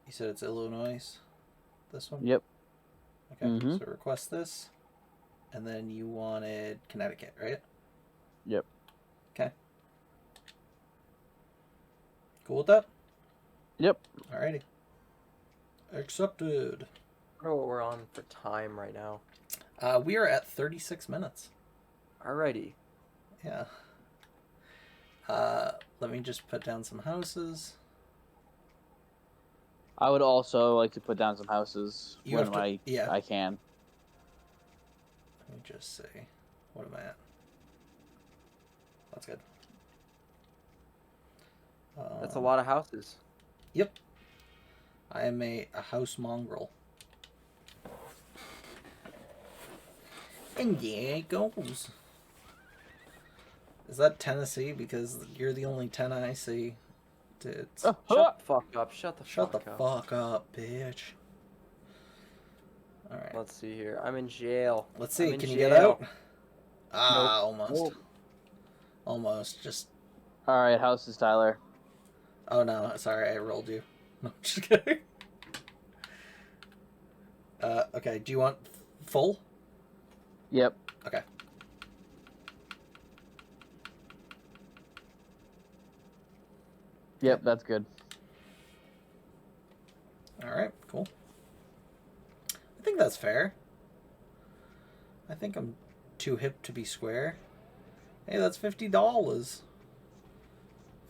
Speaker 2: You said it's Illinois. This one.
Speaker 3: Yep.
Speaker 2: Okay. So request this, and then you wanted Connecticut, right?
Speaker 3: Yep.
Speaker 2: Okay. Cool with that?
Speaker 3: Yep.
Speaker 2: Alrighty. Accepted.
Speaker 1: I don't know what we're on for time right now.
Speaker 2: We are at 36 minutes.
Speaker 1: Alrighty.
Speaker 2: Yeah. Let me just put down some houses.
Speaker 3: I would also like to put down some houses
Speaker 2: You
Speaker 3: when
Speaker 2: have to-
Speaker 3: I can.
Speaker 2: Let me just see. What am I at? That's good.
Speaker 1: That's a lot of houses.
Speaker 2: Yep. I am a house mongrel. And there it goes. Is that Tennessee? Because you're the only 10 I see. Dude.
Speaker 1: Shut the fuck up. Shut the
Speaker 2: Shut
Speaker 1: fuck
Speaker 2: the
Speaker 1: up.
Speaker 2: fuck up, bitch. Alright.
Speaker 1: Let's see here. I'm in jail.
Speaker 2: Let's see.
Speaker 1: I'm in
Speaker 2: Can you
Speaker 1: jail.
Speaker 2: get out?
Speaker 1: Nope.
Speaker 2: Almost.
Speaker 1: Nope.
Speaker 2: Almost. Just.
Speaker 3: All right, houses, Tyler.
Speaker 2: Oh no, sorry, I rolled you. No, just kidding. Okay, do you want full?
Speaker 3: Yep.
Speaker 2: Okay.
Speaker 3: Yep, that's good.
Speaker 2: Alright, cool. I think that's fair. I think I'm too hip to be square. Hey, that's $50.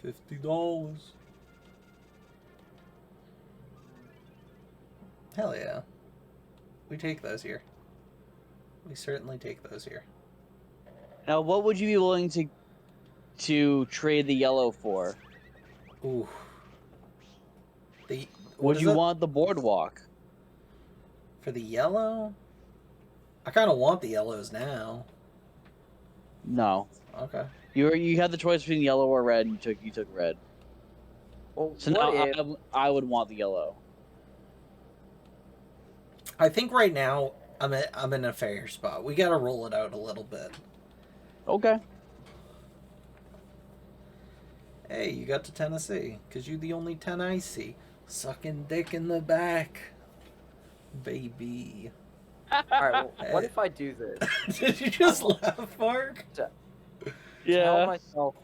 Speaker 2: $50. Hell yeah. We take those here. We certainly take those here.
Speaker 3: Now, what would you be willing to trade the yellow for?
Speaker 2: Ooh. The
Speaker 3: Would you want the boardwalk?
Speaker 2: for the yellow? I kind of want the yellows now.
Speaker 3: No.
Speaker 2: Okay.
Speaker 3: You had the choice between yellow or red, and you took red.
Speaker 1: Well,
Speaker 3: So
Speaker 1: what
Speaker 3: now
Speaker 1: if-
Speaker 3: I would want the yellow.
Speaker 2: I think right now I'm in a fair spot. We gotta roll it out a little bit.
Speaker 3: Okay.
Speaker 2: Hey, you got to Tennessee, because you're the only 10 I see. Sucking dick in the back. Baby.
Speaker 1: Alright, well, what if I do this?
Speaker 2: Did you just laugh, Mark?
Speaker 1: To help
Speaker 3: Yeah.
Speaker 1: myself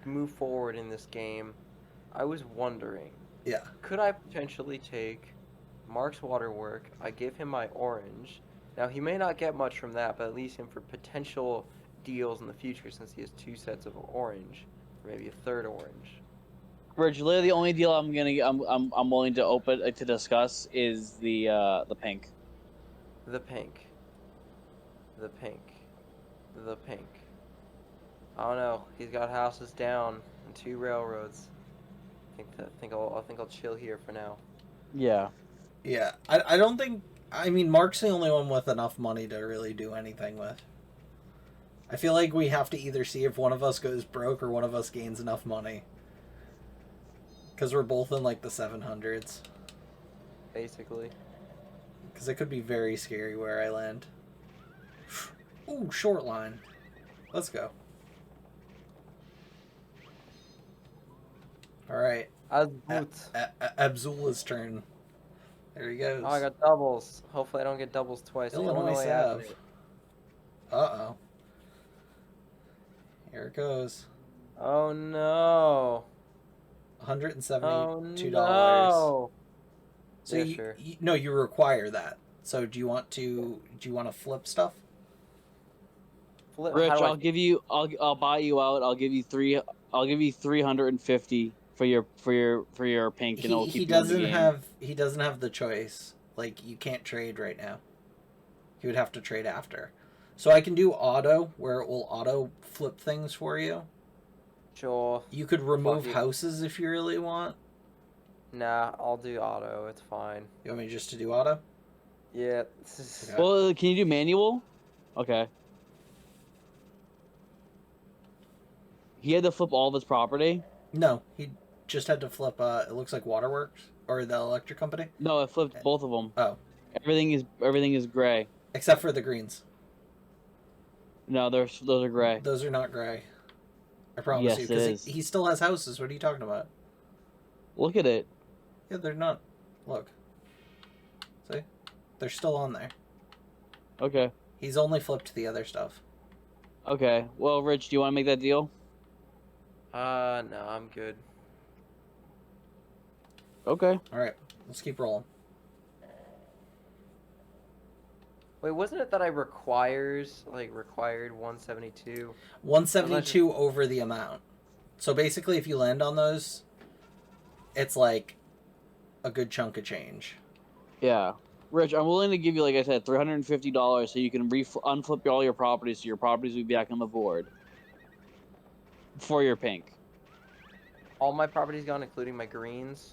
Speaker 1: move forward in this game, I was wondering,
Speaker 2: Yeah.
Speaker 1: could I potentially take Mark's waterwork, I give him my orange. Now, he may not get much from that, but at least him for potential deals in the future since he has 2 sets of orange, or maybe a third orange.
Speaker 3: Rich, literally the only deal I'm willing to open to discuss is the pink.
Speaker 1: The pink. The pink. The pink. I don't know. He's got houses down and 2 railroads. I think I'll chill here for now.
Speaker 3: Yeah.
Speaker 2: Yeah. I don't think... I mean, Mark's the only one with enough money to really do anything with. I feel like we have to either see if one of us goes broke or one of us gains enough money. Because we're both in, like, the 700s.
Speaker 1: Basically.
Speaker 2: Because it could be very scary where I land. Ooh, short line. Let's go. Alright. Abzulla's turn. There he goes.
Speaker 1: Oh, I got doubles. Hopefully I don't get doubles twice.
Speaker 2: Illinois
Speaker 1: Ave.
Speaker 2: Ave. Uh-oh. Here it goes.
Speaker 1: Oh no.
Speaker 2: $172.
Speaker 1: Oh no.
Speaker 2: So
Speaker 1: Yeah,
Speaker 2: you,
Speaker 1: sure.
Speaker 2: no, you require that. So do you want to flip stuff?
Speaker 1: Flip,
Speaker 3: Rich,
Speaker 1: how do I
Speaker 3: I'll give you. I'll buy you out. I'll give you three. I'll give you 350 for your pink, and it'll keep you in the game.
Speaker 2: He doesn't have the choice. Like, you can't trade right now. He would have to trade after. So I can do auto, where it will auto flip things for you.
Speaker 1: Sure.
Speaker 2: You could remove
Speaker 1: Fuck it.
Speaker 2: houses if you really want.
Speaker 1: Nah, I'll do auto. It's fine.
Speaker 2: You want me just to do auto?
Speaker 1: Yeah. This is...
Speaker 2: Okay.
Speaker 3: Well, can you do manual? Okay. He had to flip all of his property.
Speaker 2: No, he just had to flip. It looks like Waterworks or the electric company.
Speaker 3: No, it flipped both of them.
Speaker 2: Oh,
Speaker 3: Everything is gray.
Speaker 2: except for the greens.
Speaker 3: No, those are gray.
Speaker 2: Those are not gray. I promise
Speaker 3: Yes,
Speaker 2: you,
Speaker 3: it
Speaker 2: because
Speaker 3: is.
Speaker 2: he still has houses. What are you talking about?
Speaker 3: Look at it.
Speaker 2: Yeah, they're not. Look. See? They're still on there.
Speaker 3: Okay.
Speaker 2: He's only flipped the other stuff.
Speaker 3: Okay. Well, Rich, do you want to make that deal?
Speaker 1: No, I'm good.
Speaker 3: Okay.
Speaker 2: All right, let's keep rolling.
Speaker 1: Wait, wasn't it that I required 172?
Speaker 2: 172 over the amount. So basically, if you land on those, it's like a good chunk of change.
Speaker 3: Yeah. Rich, I'm willing to give you, like I said, $350 so you can unflip all your properties so your properties will be back on the board. For your pink.
Speaker 1: All my property's gone, including my greens.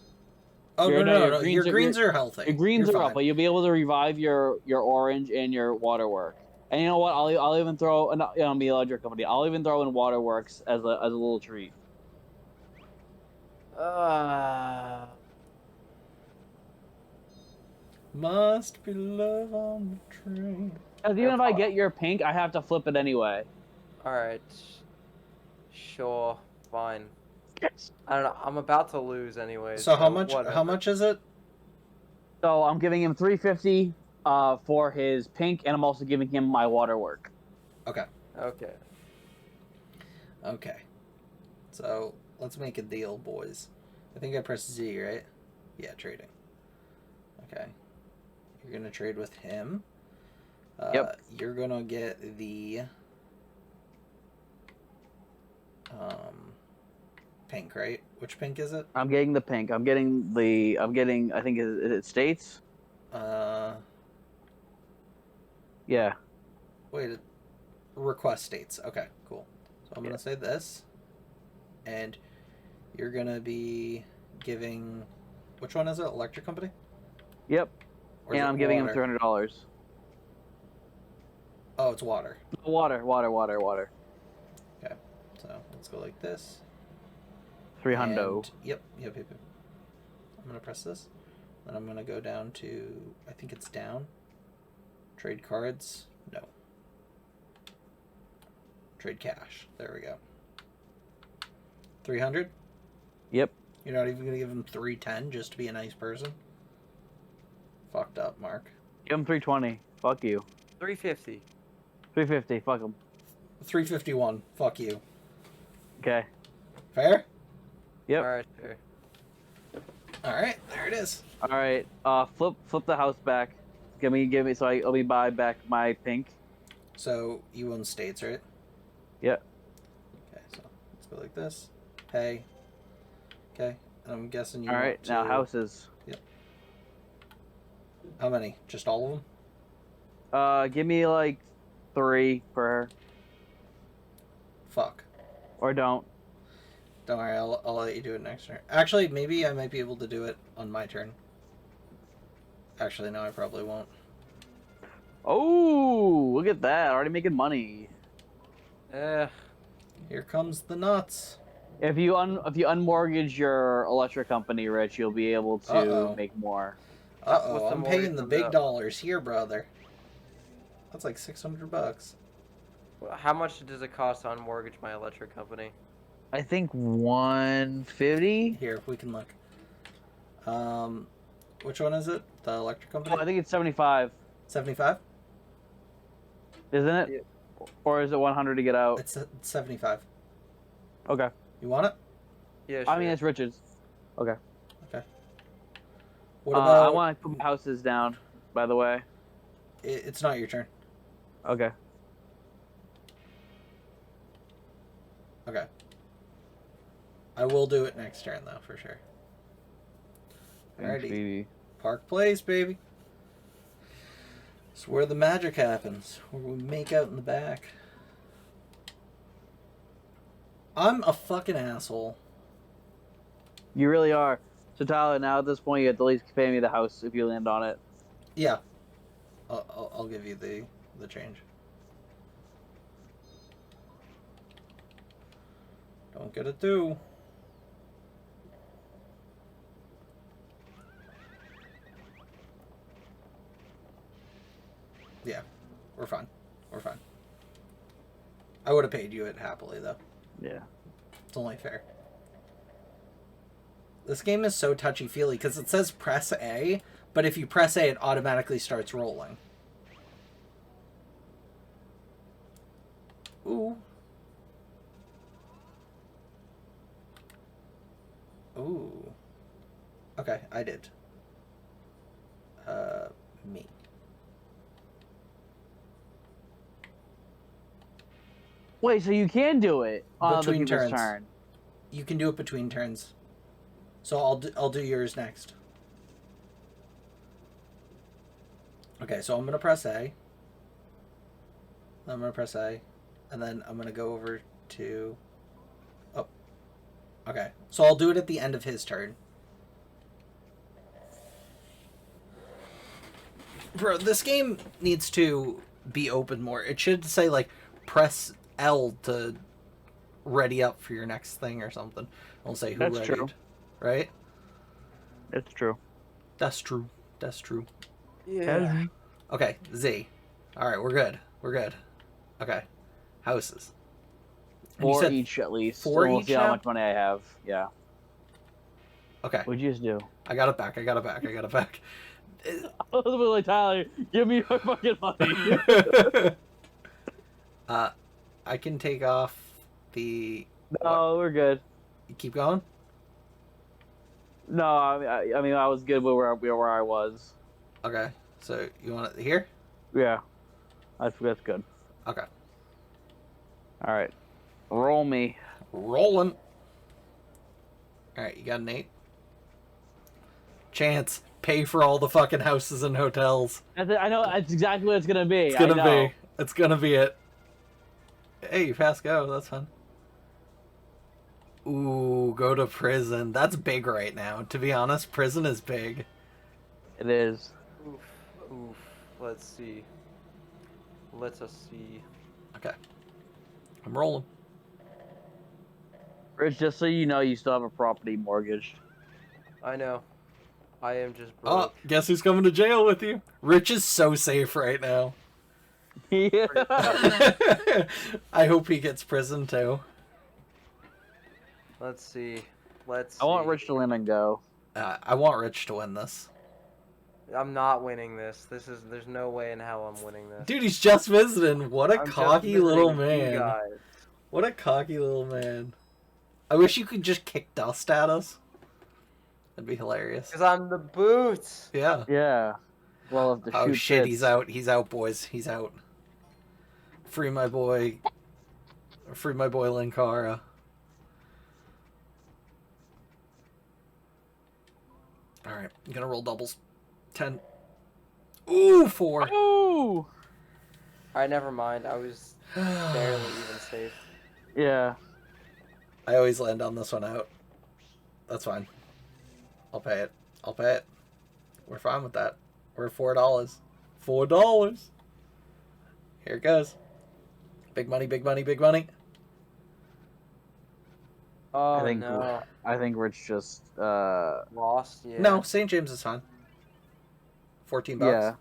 Speaker 2: Oh,
Speaker 3: Your-
Speaker 2: no,
Speaker 3: no,
Speaker 2: no,
Speaker 3: your
Speaker 2: no.
Speaker 3: greens
Speaker 2: Your
Speaker 3: are-
Speaker 2: greens are healthy.
Speaker 3: Your greens
Speaker 2: You're
Speaker 3: are
Speaker 2: fine.
Speaker 3: up, but you'll be able to revive your orange and your waterwork. And you know what? I'll even throw the electric company. I'll even throw in waterworks as a little treat.
Speaker 2: Must be love on the train.
Speaker 3: Because even if I get your pink, I have to flip it anyway.
Speaker 1: Alright. Sure. Fine. I don't know. I'm about to lose anyway.
Speaker 2: So how much?
Speaker 1: whatever.
Speaker 2: How much is it?
Speaker 3: So I'm giving him $350 for his pink, and I'm also giving him my waterwork.
Speaker 2: Okay.
Speaker 1: Okay.
Speaker 2: Okay. So let's make a deal, boys. I think I pressed Z, right? Yeah, trading. Okay. You're gonna trade with him.
Speaker 3: Yep.
Speaker 2: You're gonna get the pink, right? Which pink is it?
Speaker 3: I'm getting the pink. I'm getting. I think is it states? Yeah.
Speaker 2: Wait. Request states. Okay, cool. So I'm gonna say this, and you're gonna be giving. Which one is it? Electric company?
Speaker 3: Yep.
Speaker 2: Or is
Speaker 3: And
Speaker 2: it
Speaker 3: I'm giving him
Speaker 2: water?
Speaker 3: $300.
Speaker 2: Oh, it's water.
Speaker 3: Water.
Speaker 2: Okay, so let's go like this.
Speaker 3: $300.
Speaker 2: And- Yep. I'm gonna press this. Then I'm gonna go down to, I think it's down. Trade cards. No. Trade cash. There we go. 300.
Speaker 3: Yep.
Speaker 2: You're not even gonna give him 310 just to be a nice person. Fucked up, Mark.
Speaker 3: Give him 320. Fuck you.
Speaker 1: 350.
Speaker 3: 350. Fuck him.
Speaker 2: 351. Fuck you.
Speaker 3: Okay.
Speaker 2: Fair.
Speaker 3: Yep.
Speaker 1: Alright, sure.
Speaker 2: All right. There it is.
Speaker 3: All right. Flip the house back. Give me. So I'll be buy back my pink.
Speaker 2: So you own states, right?
Speaker 3: Yep.
Speaker 2: Okay. So let's go like this. Hey. Okay. I'm guessing you.
Speaker 3: All right.
Speaker 2: want
Speaker 3: Now
Speaker 2: to-
Speaker 3: houses.
Speaker 2: How many? Just all of them?
Speaker 3: Give me like 3 for her,
Speaker 2: Fuck.
Speaker 3: or don't.
Speaker 2: Don't worry, I'll let you do it next turn. Actually, maybe I might be able to do it on my turn. Actually, no, I probably won't.
Speaker 3: Oh, look at that! Already making money.
Speaker 1: Eh.
Speaker 2: Here comes the nuts.
Speaker 3: If you unmortgage your electric company, Rich, you'll be able to
Speaker 2: Uh-oh.
Speaker 3: make more.
Speaker 2: Uh-oh,
Speaker 1: What's the
Speaker 2: I'm paying
Speaker 1: mortgage
Speaker 2: the
Speaker 1: on
Speaker 2: big
Speaker 1: that?
Speaker 2: dollars here, brother. That's like $600.
Speaker 1: How much does it cost to unmortgage my electric company?
Speaker 3: I think 150.
Speaker 2: Here, we can look. Which one is it? The electric company?
Speaker 3: Oh, I think it's 75,
Speaker 2: 75?
Speaker 3: isn't it?
Speaker 1: Yeah.
Speaker 3: Or is it 100 to get out?
Speaker 2: It's 75.
Speaker 3: Okay.
Speaker 2: You want it?
Speaker 1: Yeah, sure.
Speaker 3: I mean, it's Richard's. Okay.
Speaker 2: What about...
Speaker 3: I want to put my houses down, by the way.
Speaker 2: It's not your turn.
Speaker 3: Okay.
Speaker 2: Okay. I will do it next turn, though, for sure.
Speaker 3: Thanks,
Speaker 2: Alrighty.
Speaker 3: baby.
Speaker 2: Park Place, baby. It's where the magic happens. Where we make out in the back. I'm a fucking asshole.
Speaker 3: You really are. So Tyler, now at this point, you have to at least pay me the house if you land on it.
Speaker 2: Yeah. I'll give you the change. Don't get it too. Yeah, we're fine. We're fine. I would have paid you it happily, though.
Speaker 3: Yeah.
Speaker 2: It's only fair. This game is so touchy-feely because it says press A, but if you press A, it automatically starts rolling. Ooh. Ooh. Okay, I did. Me.
Speaker 3: Wait, so you can do it on
Speaker 2: Between
Speaker 3: the people's
Speaker 2: turns.
Speaker 3: turn?
Speaker 2: You can do it between turns. So I'll do yours next. Okay, so I'm gonna press A. I'm gonna press A, and then I'm gonna go over to. Oh. Okay, so I'll do it at the end of his turn. Bro, this game needs to be open more. It should say like press L to ready up for your next thing or something. I'll say who
Speaker 3: That's
Speaker 2: readied.
Speaker 3: true.
Speaker 2: Right?
Speaker 3: It's true.
Speaker 2: That's true. That's true.
Speaker 1: Yeah.
Speaker 2: Okay, Z. Alright, we're good. We're good. Okay. Houses. And you
Speaker 3: 4
Speaker 2: said
Speaker 3: each at least.
Speaker 2: four
Speaker 3: And we'll
Speaker 2: each
Speaker 3: see how
Speaker 2: now?
Speaker 3: much money I have. Yeah.
Speaker 2: Okay.
Speaker 3: What'd you just do?
Speaker 2: I got it back. I got it back. I got it back.
Speaker 3: I was like, Tyler, give me your fucking money.
Speaker 2: I can take off the...
Speaker 3: No, we're good.
Speaker 2: You keep going?
Speaker 3: No, I mean, I was good with where I was.
Speaker 2: Okay. So, you want it here?
Speaker 3: Yeah. That's good.
Speaker 2: Okay.
Speaker 3: All right. Roll me.
Speaker 2: Rolling. Alright, you got an 8. Chance. Pay for all the fucking houses and hotels.
Speaker 3: I know that's exactly what it's gonna be.
Speaker 2: It's gonna be. It's gonna be it. Hey, you passed go. That's fun. Ooh, go to prison. That's big right now. To be honest, prison is big.
Speaker 3: It is.
Speaker 1: Oof. Oof. Let's see. Let us see.
Speaker 2: Okay. I'm rolling.
Speaker 3: Rich, just so you know, you still have a property mortgaged.
Speaker 1: I know. I am just
Speaker 2: Oh,
Speaker 1: broke.
Speaker 2: guess who's coming to jail with you? Rich is so safe right now.
Speaker 3: Yeah.
Speaker 2: I hope he gets prison too.
Speaker 1: Let's see. Let's see.
Speaker 3: I want Rich to land and go.
Speaker 2: I want Rich to win this.
Speaker 1: I'm not winning this. There's no way in hell I'm winning this.
Speaker 2: Dude, he's just visiting. What a
Speaker 1: I'm just
Speaker 2: cocky little
Speaker 1: visiting you
Speaker 2: man.
Speaker 1: guys.
Speaker 2: What a cocky little man. I wish you could just kick dust at us. That'd be hilarious.
Speaker 1: Cause I'm the boots.
Speaker 2: Yeah.
Speaker 3: Yeah. Well, if the
Speaker 2: Oh
Speaker 3: shoe
Speaker 2: shit,
Speaker 3: fits.
Speaker 2: he's out. He's out, boys. He's out. Free my boy. Free my boy Linkara. Alright, I'm gonna roll doubles. 10. Ooh, 4.
Speaker 3: Ooh.
Speaker 1: Alright, never mind. I was barely even safe.
Speaker 3: Yeah.
Speaker 2: I always land on this one out. That's fine. I'll pay it. I'll pay it. We're fine with that. We're at $4. $4. Here it goes. Big money, big money, big money.
Speaker 1: Oh
Speaker 3: I think
Speaker 1: no.
Speaker 3: I think Rich just
Speaker 1: Lost. Yeah.
Speaker 2: No, St. James is fine. $14.
Speaker 3: yeah.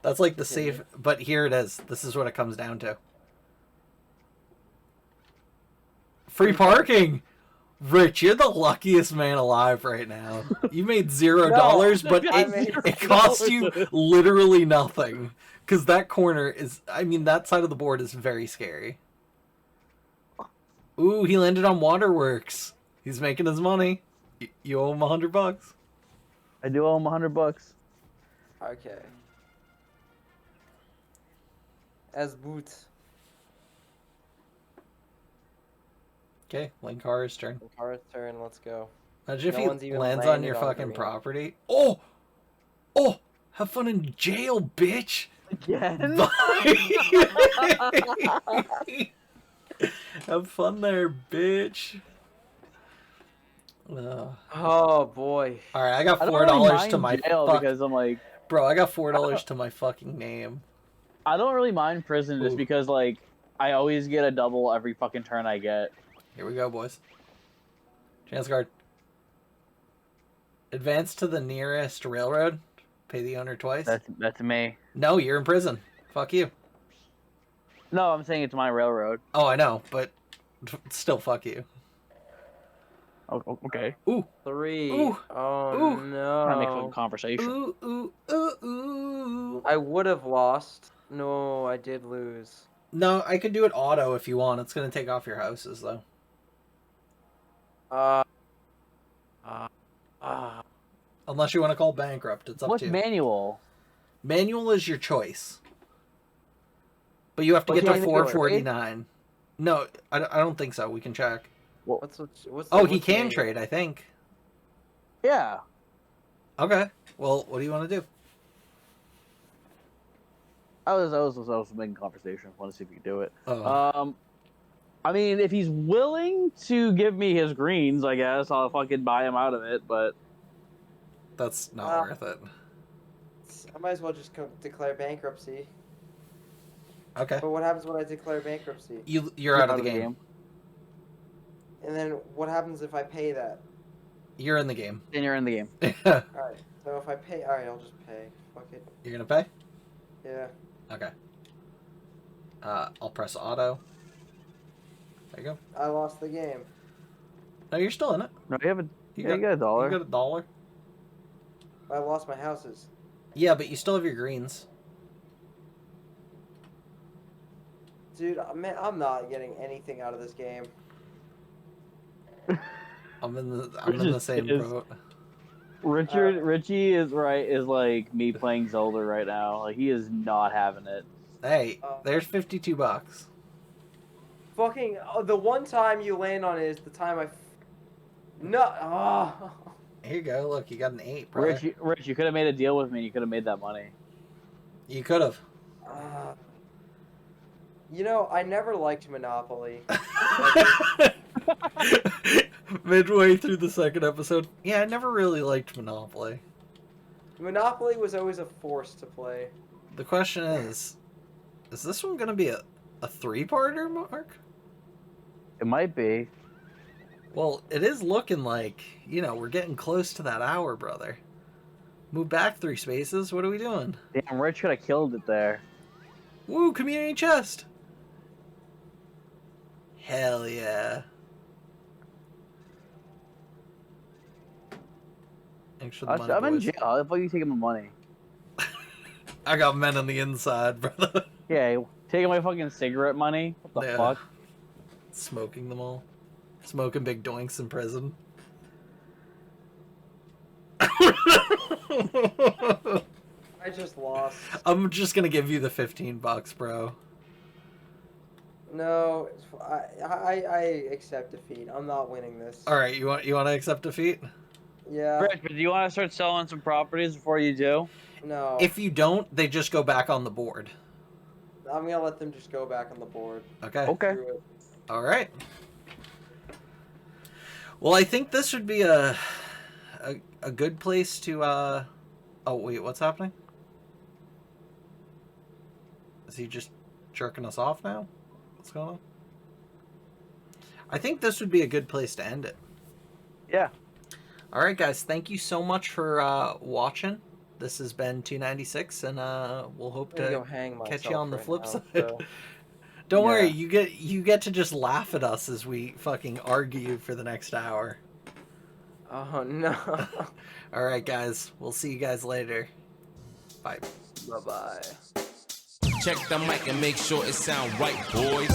Speaker 2: That's like the
Speaker 1: Continue.
Speaker 2: safe, but here it is. This is what it comes down to. Free parking! Rich, you're the luckiest man alive right now. You made $0, but
Speaker 1: I made
Speaker 2: it cost you literally nothing. Because that corner is, I mean, that side of the board is very scary. Ooh, he landed on Waterworks. He's making his money. You owe him $100.
Speaker 3: I do owe him $100.
Speaker 1: Okay. as boot.
Speaker 2: Okay, Linkar's turn.
Speaker 1: Linkar's turn. Let's go.
Speaker 2: Imagine
Speaker 1: No
Speaker 2: if
Speaker 1: one's
Speaker 2: he
Speaker 1: even
Speaker 2: lands on your
Speaker 1: landed on
Speaker 2: fucking
Speaker 1: green.
Speaker 2: property. Oh! Oh! Have fun in jail, bitch!
Speaker 3: Again?
Speaker 2: Have fun there, bitch.
Speaker 1: Oh boy.
Speaker 2: Alright, I got
Speaker 3: I don't
Speaker 2: $4
Speaker 3: really
Speaker 2: to
Speaker 3: mind
Speaker 2: my
Speaker 3: jail because I'm like,
Speaker 2: Bro, I got $4 to my fucking name.
Speaker 3: I don't really mind prison just
Speaker 2: Ooh.
Speaker 3: because like I always get a double every fucking turn I get.
Speaker 2: Here we go, boys. Chance card. Advance to the nearest railroad. Pay the owner twice.
Speaker 3: That's me.
Speaker 2: No, you're in prison. Fuck you.
Speaker 3: No, I'm saying it's my railroad.
Speaker 2: Oh, I know, but still fuck you.
Speaker 3: Oh, okay.
Speaker 2: Ooh.
Speaker 1: 3.
Speaker 2: Ooh.
Speaker 1: Oh
Speaker 2: Ooh.
Speaker 1: no.
Speaker 3: Trying to make fucking conversation.
Speaker 2: Ooh, ooh, ooh, ooh.
Speaker 1: I would have lost. No, I did lose.
Speaker 2: No, I could do it auto if you want. It's gonna take off your houses, though. Unless you want to call bankrupt, it's up
Speaker 3: What's
Speaker 2: to you.
Speaker 3: manual?
Speaker 2: Manual is your choice. But you have to get to 449. No, I don't think so. We can check.
Speaker 1: What's
Speaker 2: he can
Speaker 1: manual?
Speaker 2: trade, I think.
Speaker 3: Yeah.
Speaker 2: Okay. Well, what do you want to do?
Speaker 3: I was making conversation. I want to see if you can do it.
Speaker 2: Oh.
Speaker 3: I mean, if he's willing to give me his greens, I guess I'll fucking buy him out of it. But
Speaker 2: That's not worth it.
Speaker 1: I might as well just declare bankruptcy.
Speaker 2: Okay.
Speaker 1: But what happens when I declare bankruptcy?
Speaker 2: You're out of the game.
Speaker 1: And then what happens if I pay that?
Speaker 2: You're in the game.
Speaker 3: Then you're in the game.
Speaker 1: Alright, so if I pay... Alright, I'll just pay. Fuck it.
Speaker 2: You're gonna pay?
Speaker 1: Yeah.
Speaker 2: Okay. I'll press auto. There you go.
Speaker 1: I lost the game.
Speaker 2: No, you're still in it.
Speaker 3: No, you got a dollar.
Speaker 2: You got a dollar.
Speaker 1: I lost my houses.
Speaker 2: Yeah, but you still have your greens.
Speaker 1: Dude, man, I'm not getting anything out of this game.
Speaker 2: I'm in the same boat.
Speaker 3: Richie is like me playing Zelda right now. Like he is not having it.
Speaker 2: Hey, there's $52.
Speaker 1: Fucking the one time you land on it is the time I. No. Oh.
Speaker 2: Here you go. Look, you got an 8, bro.
Speaker 3: Rich, you could have made a deal with me. You could have made that money.
Speaker 2: You could have.
Speaker 1: You know, I never liked Monopoly.
Speaker 2: Midway through the second episode, yeah, I never really liked Monopoly.
Speaker 1: Monopoly was always a force to play.
Speaker 2: The question is this one gonna be a 3-parter, Mark?
Speaker 3: It might be.
Speaker 2: Well, it is looking like, we're getting close to that hour, brother. Move back 3 spaces. What are we doing?
Speaker 3: Damn, Rich could have killed it there.
Speaker 2: Woo, community chest. Hell yeah. Thanks for the money,
Speaker 3: I'm in
Speaker 2: boys.
Speaker 3: jail. How the fuck are you taking my money?
Speaker 2: I got men on the inside, brother.
Speaker 3: Yeah, taking my fucking cigarette money? What the fuck?
Speaker 2: Smoking them all. Smoking big doinks in prison.
Speaker 1: I just lost.
Speaker 2: I'm just gonna give you the $15, bro.
Speaker 1: No, I accept defeat. I'm not winning this.
Speaker 2: All right, you want to accept defeat?
Speaker 1: Yeah.
Speaker 3: Rich, but do you want to start selling some properties before you do?
Speaker 1: No.
Speaker 2: If you don't, they just go back on the board.
Speaker 1: I'm gonna let them just go back on the board.
Speaker 2: Okay.
Speaker 3: Okay.
Speaker 2: All right. Well, I think this would be a good place to. Oh wait, what's happening? Is he just jerking us off now? What's going on? I think this would be a good place to end it.
Speaker 3: Yeah.
Speaker 2: All right, guys. Thank you so much for watching. This has been 296, and we'll hope to catch you on the flip side. So. Don't worry, you get to just laugh at us as we fucking argue for the next hour.
Speaker 1: Oh no.
Speaker 2: All right, guys. We'll see you guys later. Bye.
Speaker 1: Bye-bye.
Speaker 4: Check the mic and make sure it sound right, boys.